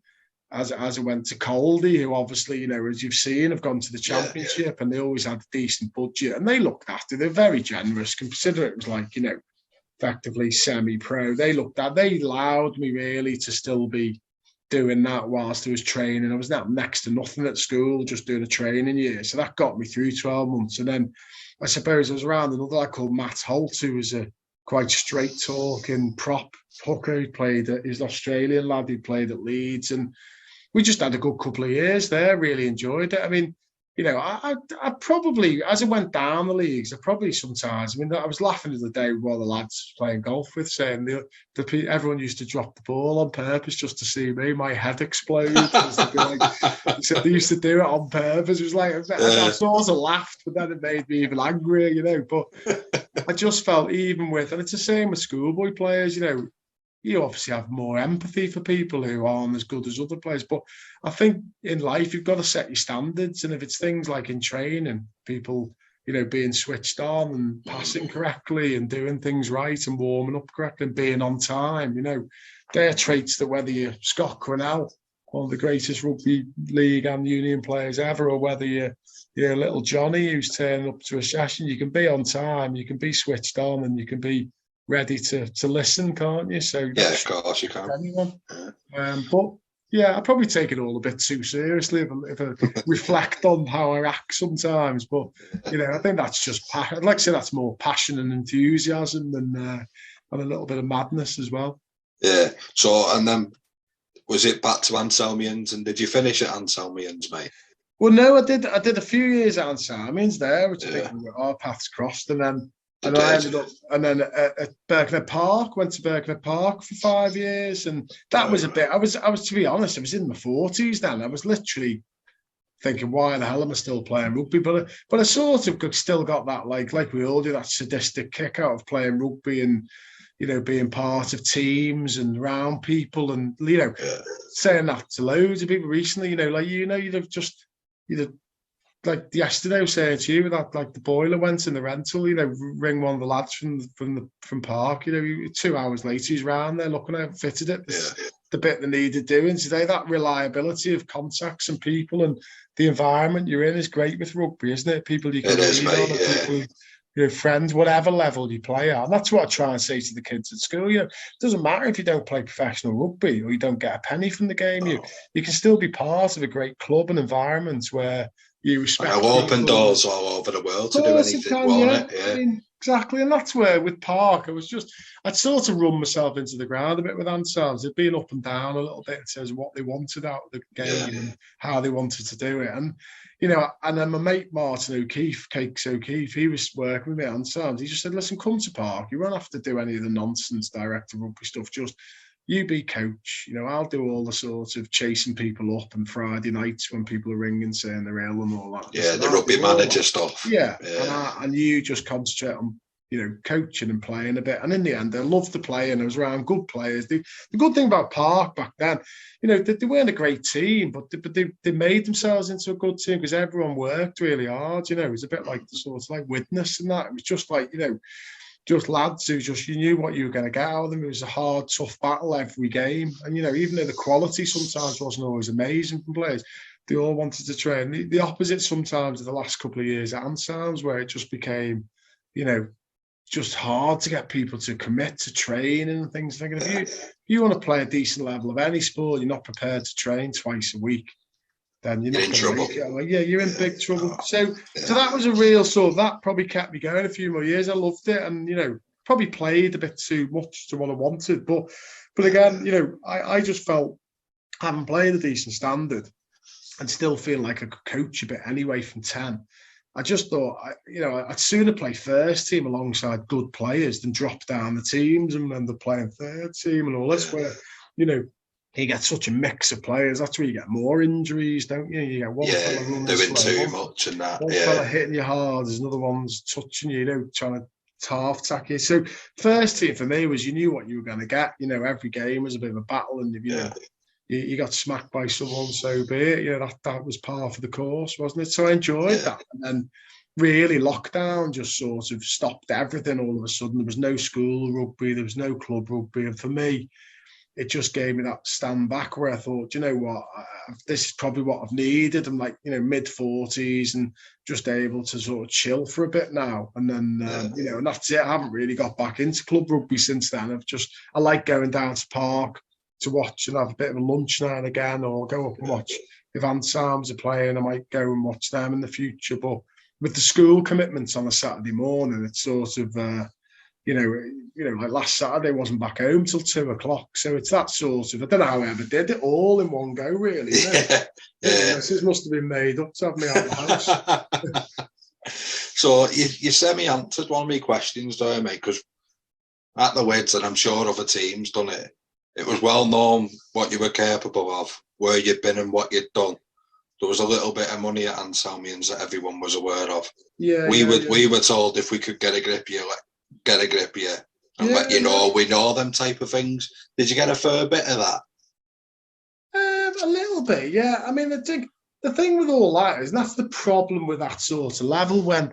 [SPEAKER 2] as I went to Caldy, who obviously, as you've seen, have gone to the championship, and they always had a decent budget, and they looked after. They're very generous, considering it was like, effectively semi-pro. They allowed me really to still be doing that whilst I was training. I was next to nothing at school, just doing a training year. So that got me through 12 months. And then I suppose I was around another lad called Matt Holt, who was a quite straight-talking prop hooker. He played he's an Australian lad who played at Leeds. And we just had a good couple of years there, really enjoyed it. I mean, I probably, as I went down the leagues, I probably sometimes, I was laughing the other day with one of the lads playing golf with, saying everyone used to drop the ball on purpose just to see me. My head exploded. They used to do it on purpose. It was like, I sort of laughed, but then it made me even angrier, But I just felt even with, and it's the same with schoolboy players, you obviously have more empathy for people who aren't as good as other players. But I think in life, you've got to set your standards. And if it's things like in training, people, being switched on and passing correctly and doing things right and warming up correctly and being on time, they're traits that whether you're Scott Quinnell, one of the greatest rugby league and union players ever, or whether you're little Johnny who's turning up to a session, you can be on time, you can be switched on, and you can be ready to listen, can't you? So
[SPEAKER 1] of course you can.
[SPEAKER 2] Anyone. But I probably take it all a bit too seriously if I reflect on how I act sometimes. But I think that's just passion. I'd like to say that's more passion and enthusiasm and a little bit of madness as well.
[SPEAKER 1] Yeah. So, and then was it back to Anselmians? And did you finish at Anselmians, mate?
[SPEAKER 2] Well, no, I did a few years at Anselmians there, which I think our paths crossed, and then. And I ended up, and then at Birkenhead Park, went to Birkenhead Park for 5 years, and that was a bit. I was to be honest, I was in my 40s then. I was literally thinking, why the hell am I still playing rugby? But I sort of still got that like we all do, that sadistic kick out of playing rugby and being part of teams and around people, and saying that to loads of people recently. Like yesterday, I was saying to you that the boiler went in the rental. Ring one of the lads from Park. 2 hours later, he's round there looking at it, fitted it. The bit that needed doing today. That reliability of contacts and people and the environment you're in is great with rugby, isn't it? People you can lean on, people, friends, whatever level you play at. And that's what I try and say to the kids at school. It doesn't matter if you don't play professional rugby or you don't get a penny from the game. You can still be part of a great club and environment where you respect.
[SPEAKER 1] I'll open doors all over the world to do anything, won't it? Yeah.
[SPEAKER 2] Exactly, and that's where with Park, I'd sort of run myself into the ground a bit with Anselms. It'd been up and down a little bit in terms of what they wanted out of the game and how they wanted to do it. And and then my mate Martin O'Keefe, Cakes O'Keefe, he was working with me at Anselms. He just said, "Listen, come to Park. You won't have to do any of the nonsense director rugby stuff. Just you be coach, I'll do all the sort of chasing people up and Friday nights when people are ringing saying they're ill and all that.
[SPEAKER 1] Yeah, the rugby manager stuff.
[SPEAKER 2] Yeah. And you just concentrate on, coaching and playing a bit. And in the end, I loved the play and I was around good players. The good thing about Park back then, they weren't a great team, but they made themselves into a good team because everyone worked really hard. It was a bit like the sort of like Witness and that. It was just like, just lads who you knew what you were going to get out of them. It was a hard, tough battle every game. And, even though the quality sometimes wasn't always amazing from players, they all wanted to train. The opposite sometimes of the last couple of years at Anselms, where it just became, just hard to get people to commit to training and things. Thinking if you want to play a decent level of any sport, you're not prepared to train twice a week, then you're
[SPEAKER 1] in trouble.
[SPEAKER 2] You're in big trouble. So that was a real that probably kept me going a few more years. I loved it, and probably played a bit too much to what I wanted. But again, I just felt having played a decent standard and still feel like I could coach a bit anyway from 10. I just thought, I'd sooner play first team alongside good players than drop down the teams and then they're playing third team and all this, where, you get such a mix of players. That's where you get more injuries, don't you? You get one fella running
[SPEAKER 1] doing
[SPEAKER 2] slow,
[SPEAKER 1] too much and that.
[SPEAKER 2] One fella hitting you hard, there's another one's touching you, trying to half tack you. So first team for me was you knew what you were going to get. Every game was a bit of a battle, and you got smacked by someone, so be it. That was part of the course, wasn't it? So I enjoyed that. And then really lockdown just sort of stopped everything all of a sudden. There was no school rugby, there was no club rugby. And for me, it just gave me that stand back where I thought, what, this is probably what I've needed. I'm like, mid-40s and just able to sort of chill for a bit now. And then, and that's it. I haven't really got back into club rugby since then. I like going down to Park to watch and have a bit of a lunch now and again, or go up and watch. If Anselms are playing, I might go and watch them in the future. But with the school commitments on a Saturday morning, it's sort of, like last Saturday, I wasn't back home till 2:00. So it's that sort of, I don't know how I ever did it all in one go, really. This must have been made up to have me out of the
[SPEAKER 1] house. So you semi-answered one of my questions, though, mate, because at the Wids, and I'm sure other teams done it, it was well known what you were capable of, where you'd been and what you'd done. There was a little bit of money at Anselmians that everyone was aware of. We were told if we could get a grip you, and let you know we know them type of things. Did you get a fair bit of that?
[SPEAKER 2] A little bit, yeah. I mean, the thing with all that is that's the problem with that sort of level when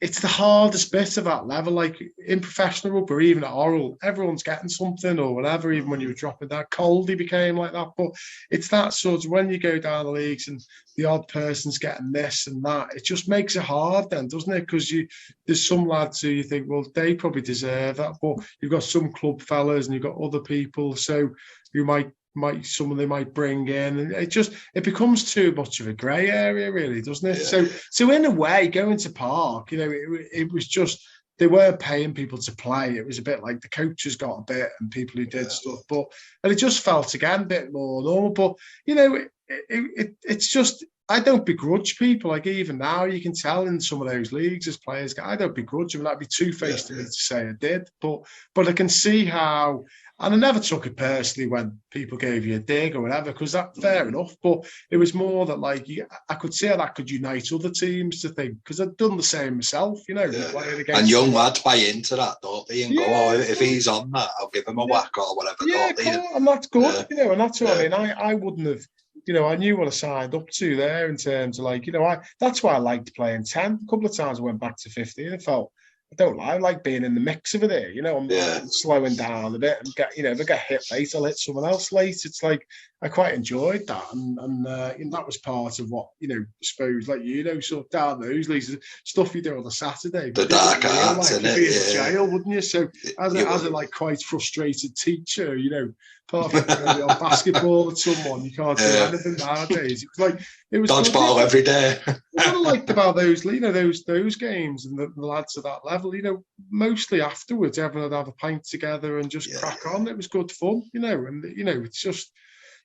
[SPEAKER 2] it's the hardest bit of that level. Like in professional rugby, or even at Wirral, everyone's getting something or whatever. Even when you were dropping that, Coldy became like that. But it's that sort of when you go down the leagues and the odd person's getting this and that, it just makes it hard then, doesn't it? Because there's some lads who you think, well, they probably deserve that, but you've got some club fellas and you've got other people, so you might someone they might bring in, and it becomes too much of a grey area, really, doesn't it? So in a way, going to Park, it was just they weren't paying people to play. It was a bit like the coaches got a bit and people who did stuff, and it just felt again a bit more normal. But it's just I don't begrudge people. Like even now, you can tell in some of those leagues as players, I don't begrudge them. That'd be two-faced to me to say I did, but I can see how. And I never took it personally when people gave you a dig or whatever, because that's fair enough. But it was more that, like, I could see how that could unite other teams to think, because I'd done the same myself, playing against.
[SPEAKER 1] And young lads buy into that, don't they? And go, if he's on that, I'll give him a whack or whatever.
[SPEAKER 2] Yeah, cool. And that's good, and that's what I mean. I wouldn't have, I knew what I signed up to there in terms of, like, that's why I liked playing 10. A couple of times I went back to 15 and felt, I like being in the mix of it there. I'm slowing down a bit and if I get hit late, I'll hit someone else late. It's like I quite enjoyed that, and that was part of what I suppose, like sort of down those leagues, stuff you do on a Saturday.
[SPEAKER 1] The dark arts,
[SPEAKER 2] like, you'd be in jail, wouldn't you? So as a like quite frustrated teacher, apart from going on basketball with someone, you can't do anything nowadays. It was
[SPEAKER 1] dodgeball every day.
[SPEAKER 2] What I liked about those, those games and the lads at that level, mostly afterwards, everyone would have a pint together and just crack on. It was good fun, and it's just,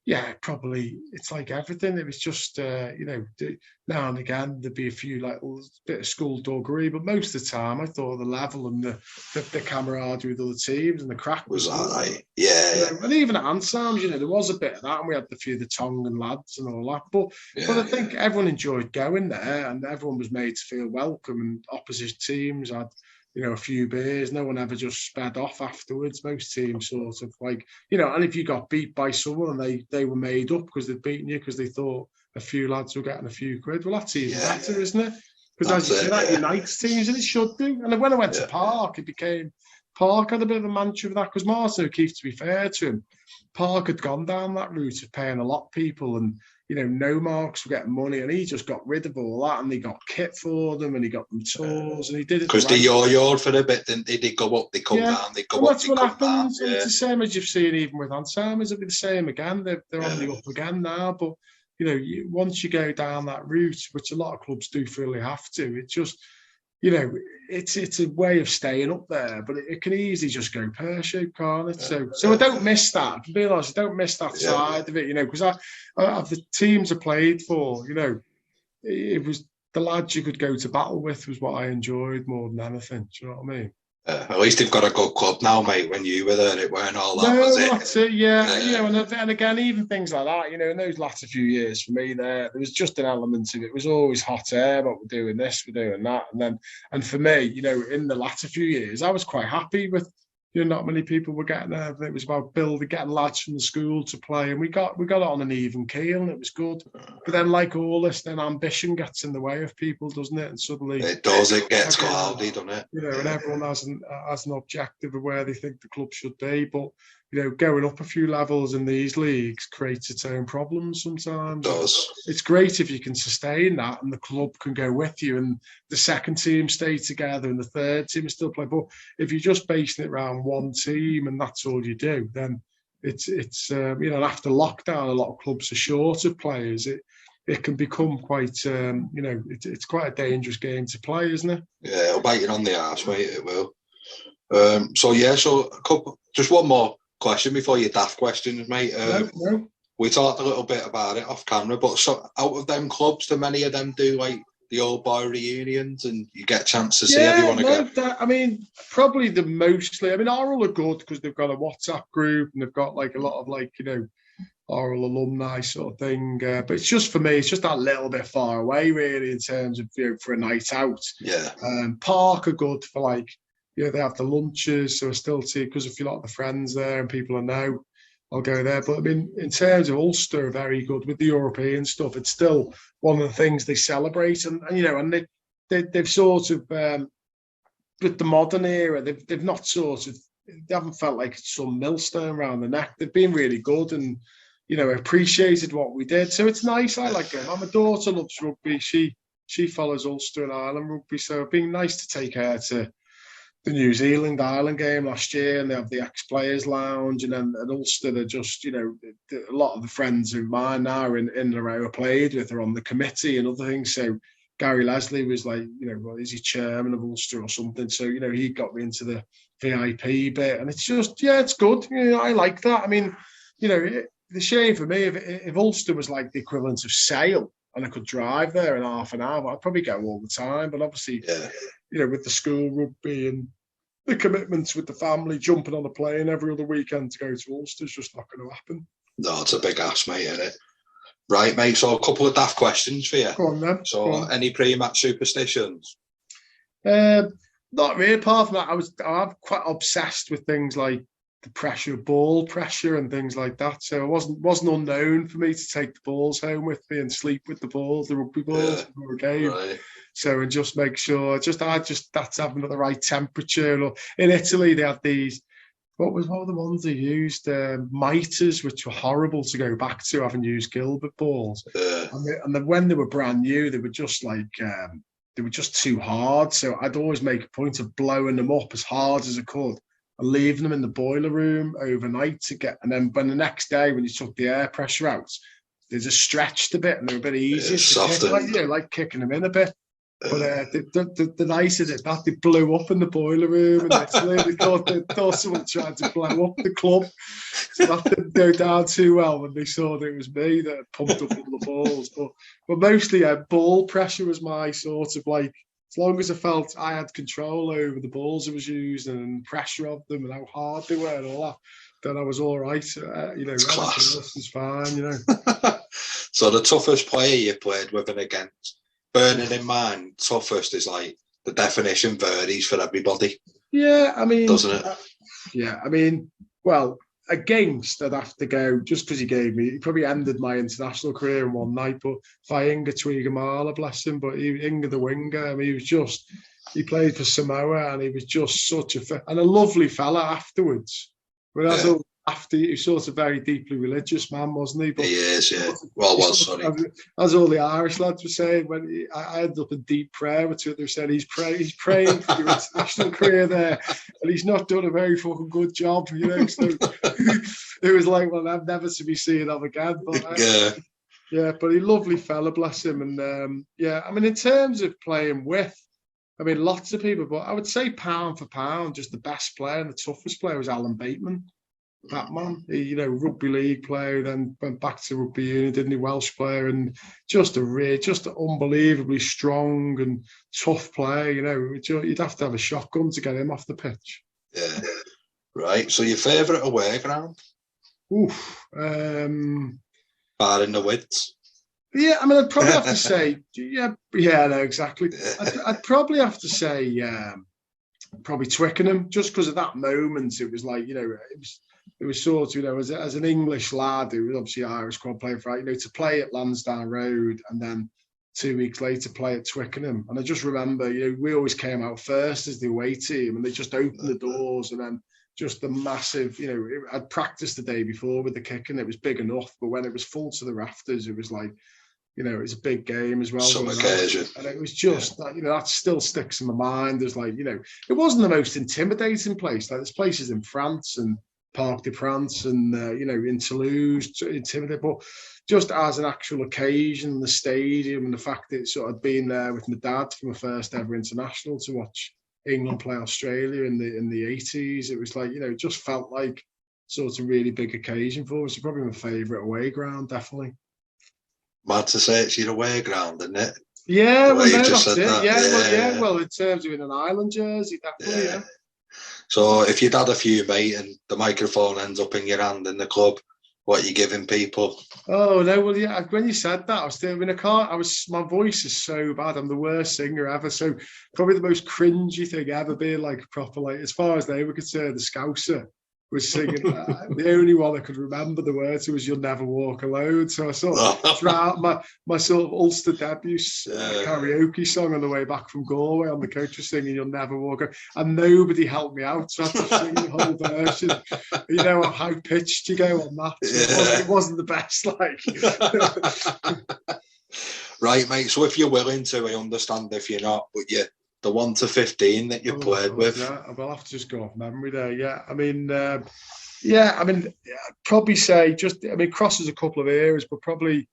[SPEAKER 2] Yeah, probably. It's like everything. It was just, now and again there'd be a few like a bit of skullduggery, but most of the time I thought the level and the camaraderie with other teams and the crack
[SPEAKER 1] Was
[SPEAKER 2] was
[SPEAKER 1] that
[SPEAKER 2] good.
[SPEAKER 1] right? Yeah,
[SPEAKER 2] And even at Anselm's, there was a bit of that, and we had a few of the Tongan lads and all that. But I think everyone enjoyed going there, and everyone was made to feel welcome. And opposition teams had, a few beers. No one ever just sped off afterwards. Most teams sort of like, and if you got beat by someone and they were made up because they'd beaten you because they thought a few lads were getting a few quid, well, that's even better, isn't it? Because as you say, that unites teams, and it should do. And when I went to Park, it became Park had a bit of a mantra of that because Martin O'Keefe, to be fair to him, Park had gone down that route of paying a lot of people and, no marks were getting money, and he just got rid of all that, and he got kit for them, and he got them tours, and he did it.
[SPEAKER 1] Because they yo-yoed for a bit, didn't they? They go up, they come down, they go up,
[SPEAKER 2] that's
[SPEAKER 1] they
[SPEAKER 2] what
[SPEAKER 1] come
[SPEAKER 2] happens.
[SPEAKER 1] down.
[SPEAKER 2] It's the same as you've seen even with Anselm's. It'll be the same again. They're on the up again now, but once you go down that route, which a lot of clubs do feel they have to, it just, it's a way of staying up there, but it can easily just go pear-shaped, can't it? So I don't miss that. To be honest, I don't miss that side of it, because I of the teams I played for, it was the lads you could go to battle with was what I enjoyed more than anything. Do you know what I mean?
[SPEAKER 1] At least they've got a good club now, mate. When you were there, it weren't all that, was it?
[SPEAKER 2] That's it, yeah. And again, even things like that, in those latter few years for me, there was just an element of it was always hot air, but we're doing this, we're doing that, and for me, in the latter few years, I was quite happy with. Not many people were getting there. It was about getting lads from the school to play, and we got it on an even keel, and it was good. But then, like all this, then ambition gets in the way of people, doesn't it? And suddenly
[SPEAKER 1] it does. It gets cloudy, doesn't it?
[SPEAKER 2] And everyone has an objective of where they think the club should be. But going up a few levels in these leagues creates its own problems sometimes.
[SPEAKER 1] It does.
[SPEAKER 2] It's great if you can sustain that and the club can go with you and the second team stay together and the third team still play. But if you're just basing it around one team and that's all you do, then it's after lockdown, a lot of clubs are short of players. It can become quite, it's quite a dangerous game to play, isn't it?
[SPEAKER 1] Yeah, it'll bite you on the arse, mate. It will. Just one more question before your daft questions, mate.
[SPEAKER 2] No.
[SPEAKER 1] We talked a little bit about it off camera, but so out of them clubs, do many of them do like the old boy reunions and you get a chance to see everyone again?
[SPEAKER 2] Probably the mostly. Wirral are good because they've got a WhatsApp group and they've got like a lot of Wirral alumni sort of thing. But it's just for me, it's just that little bit far away really in terms of for a night out.
[SPEAKER 1] Yeah.
[SPEAKER 2] Park are good for they have the lunches, so I still see because if a lot of the friends there and people I know, I'll go there. But in terms of Ulster, very good with the European stuff. It's still one of the things they celebrate, and they've sort of with the modern era, they've not sort of they haven't felt like it's some millstone around the neck. They've been really good and appreciated what we did. So it's nice. I like them. My daughter loves rugby. She follows Ulster and Ireland rugby, so it'd been nice to take her to the New Zealand Ireland game last year, and they have the ex-players lounge, and then at Ulster they're just a lot of the friends of mine now are in the row I played with are on the committee and other things. So Gary Leslie was is he chairman of Ulster or something? So he got me into the VIP bit, and it's just it's good. I like that. The shame for me if Ulster was like the equivalent of Sale and I could drive there in half an hour, I'd probably go all the time. But obviously, with the school rugby and the commitments with the family, jumping on a plane every other weekend to go to Ulster is just not going to happen.
[SPEAKER 1] No, it's a big ask, mate, isn't it? Right, mate. So a couple of daft questions for you.
[SPEAKER 2] Go on, then.
[SPEAKER 1] So any pre-match superstitions?
[SPEAKER 2] Not really. Apart from that, I'm quite obsessed with things like the ball pressure and things like that. So it wasn't unknown for me to take the balls home with me and sleep with the rugby balls before a game. Right. So and just make sure, that's having the right temperature. Or in Italy, they had these. What were the ones they used? Miters, which were horrible to go back to, having used Gilbert balls. And when they were brand new, they were just they were just too hard. So I'd always make a point of blowing them up as hard as I could and leaving them in the boiler room overnight and then when the next day when you took the air pressure out, they just stretched a bit and they were a bit easier.
[SPEAKER 1] Softer.
[SPEAKER 2] Like kicking them in a bit. But the night of it, that they blew up in the boiler room in Italy. They thought someone tried to blow up the club. So that didn't go down too well when they saw that it was me that had pumped up all the balls. But mostly, ball pressure was my sort of like, as long as I felt I had control over the balls I was using and pressure of them and how hard they were and all that, then I was all right.
[SPEAKER 1] It's class.
[SPEAKER 2] This was fine,
[SPEAKER 1] So the toughest player you played with and against, bearing in mind, toughest is like the definition varies for everybody.
[SPEAKER 2] Yeah, I mean,
[SPEAKER 1] doesn't it?
[SPEAKER 2] Well, against, I'd have to go just because he probably ended my international career in one night. But Inga Twigamala, bless him, but Inga the winger, I mean, he played for Samoa and he was just such a lovely fella afterwards. Whereas after he was sort of very deeply religious man, wasn't he? But
[SPEAKER 1] he is, yeah. Well, sorry.
[SPEAKER 2] As all the Irish lads were saying, when I ended up in deep prayer with two, they said he's praying for your international career there, and he's not done a very fucking good job, So it was like, well, I'm never to be seen of again. But but he's a lovely fella, bless him. And I mean, in terms of playing with, I mean, lots of people, but I would say pound for pound, just the best player and the toughest player was Alan Bateman. Batman, rugby league player, then went back to rugby union, didn't he? Welsh player, and just an unbelievably strong and tough player. You'd have to have a shotgun to get him off the pitch.
[SPEAKER 1] Yeah, right. So your favourite away ground?
[SPEAKER 2] Barring
[SPEAKER 1] the Wids.
[SPEAKER 2] Yeah, I mean, I'd probably have to say, no, exactly. I'd probably have to say, probably Twickenham, just because of that moment. It was like, it was sort of, as an English lad who was obviously an Irish club player, to play at Lansdowne Road and then 2 weeks later play at Twickenham. And I just remember, we always came out first as the away team and they just opened the doors and then just the massive, I'd practiced the day before with the kicking. It was big enough, but when it was full to the rafters, it was like, it was a big game as well.
[SPEAKER 1] Some occasion.
[SPEAKER 2] And it was just that, that still sticks in my mind. There's like, it wasn't the most intimidating place. Like there's places in France and Parc de France and, in Toulouse, intimidating, but just as an actual occasion, the stadium and the fact that I'd been there with my dad for my first ever international to watch England play Australia in the 80s. It was like, it just felt like sort of really big occasion for us. It's probably my favourite away ground, definitely.
[SPEAKER 1] Mad to say it's your away ground, isn't it?
[SPEAKER 2] Yeah, that's it. That. Well, in terms of in an Ireland jersey, definitely, yeah.
[SPEAKER 1] So if you'd had a few, mate, and the microphone ends up in your hand in the club, what are you giving people?
[SPEAKER 2] Oh, no, well, yeah, when you said that, I was still in a car. My voice is so bad. I'm the worst singer ever. So probably the most cringy thing ever being like proper, like, as far as they were concerned, the Scouser was singing. The only one I could remember the words was "You'll Never Walk Alone." So I sort of throughout my sort of Ulster debut karaoke song on the way back from Galway on the coach was singing "You'll Never Walk Alone," and nobody helped me out. So I had to sing the whole version. How high pitched you go on that. So it wasn't the best.
[SPEAKER 1] Right, mate. So if you're willing to, I understand if you're not, but the 1 to 15 that you played with.
[SPEAKER 2] Yeah, I'll have to just go off memory there. Yeah, I mean, I'd probably say crosses a couple of eras, but probably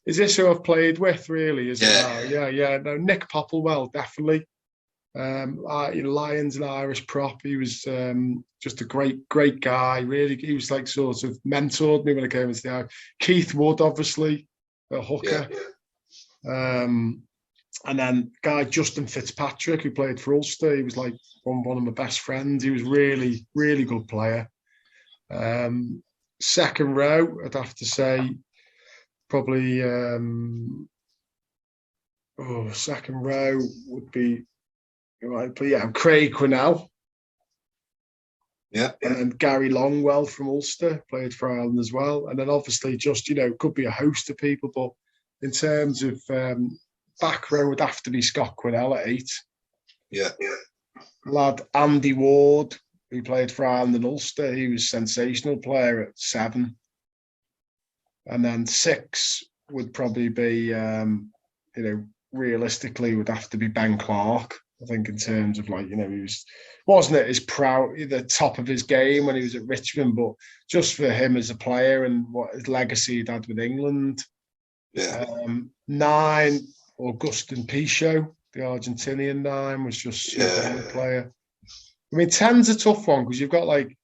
[SPEAKER 2] is this who I've played with? Really, is it? Yeah. No, Nick Popplewell, definitely. Lions and Irish prop. He was just a great guy. Really, he was like sort of mentored me when I came into the Irish. Keith Wood, obviously, a hooker. Yeah. And then guy Justin Fitzpatrick, who played for Ulster, he was like one of my best friends. He was really, really good player. Second row, I'd have to say, probably second row would be Craig Quinnell.
[SPEAKER 1] Yeah.
[SPEAKER 2] And then Gary Longwell from Ulster, played for Ireland as well. And then obviously just, could be a host of people, but in terms of back row would have to be Scott Quinnell at 8.
[SPEAKER 1] Yeah.
[SPEAKER 2] Lad Andy Ward, who played for Ireland and Ulster, he was a sensational player at 7. And then 6 would probably be, realistically would have to be Ben Clark. I think in terms of he wasn't at the top of his game when he was at Richmond, but just for him as a player and what his legacy he'd had with England.
[SPEAKER 1] Yeah.
[SPEAKER 2] 9, Augustin Pichot, the Argentinian 9 was just a player. I mean, 10's a tough one because you've got like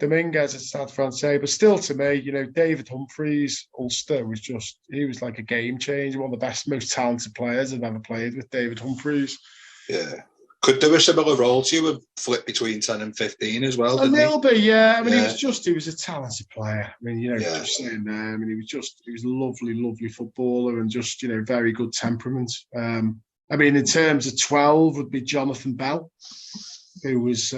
[SPEAKER 2] Dominguez at Stade Francais, but still to me, David Humphreys, Ulster, he was like a game changer, one of the best, most talented players I've ever played with, David Humphreys.
[SPEAKER 1] Yeah. Could do a similar role to you, flip between 10 and 15 as well, didn't he?
[SPEAKER 2] A little bit, yeah. I mean, he was a talented player. I mean, just saying there, I mean, he was a lovely, lovely footballer and just, very good temperament. I mean, in terms of 12 would be Jonathan Bell, who was,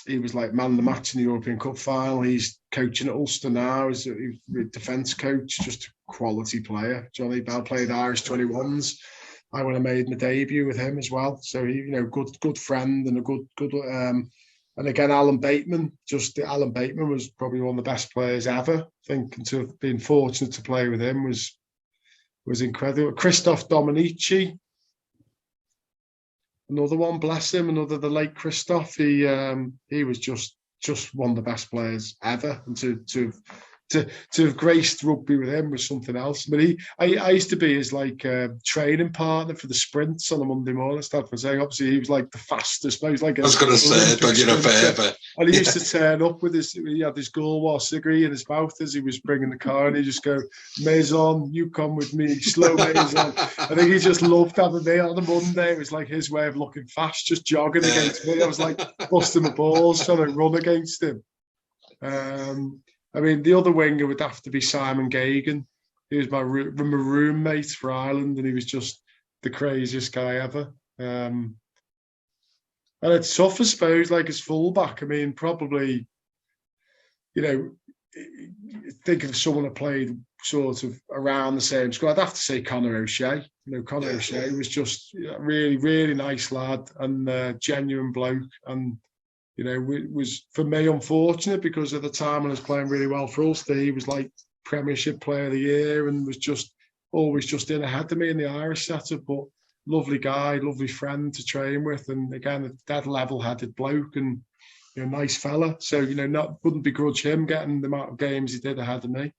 [SPEAKER 2] he was like man of the match in the European Cup final. He's coaching at Ulster now. He's a defence coach, just a quality player. Johnny Bell played Irish 21s. I would have made my debut with him as well. So he, good friend and a good. And again, Alan Bateman. Alan Bateman was probably one of the best players ever. I think, and to have been fortunate to play with him was incredible. Christophe Dominici, another one, bless him. The late Christophe. He was just one of the best players ever, and to have graced rugby with him was something else. But I used to be his training partner for the sprints on a Monday morning. Obviously he was like the fastest. He was like
[SPEAKER 1] I was going to say, but forever.
[SPEAKER 2] And he used to turn up with he had this Gaulois cigarette in his mouth as he was bringing the car, and he'd just go, Maison, you come with me, slow Maison. I think he just loved having me on a Monday. It was like his way of looking fast, just jogging against me. I was like busting my balls trying to run against him. I mean, the other winger would have to be Simon Gagan. He was my roommate for Ireland, and he was just the craziest guy ever. And it's tough, I suppose, like as fullback. I mean, probably, think of someone who played sort of around the same squad. I'd have to say Conor O'Shea. Conor O'Shea was just a really, really nice lad and genuine bloke. And it was, for me, unfortunate because at the time when I was playing really well for Ulster, he was like Premiership Player of the Year and was always in ahead of me in the Irish setup. But lovely guy, lovely friend to train with, and again, a dead level-headed bloke and nice fella. So wouldn't begrudge him getting the amount of games he did ahead of me.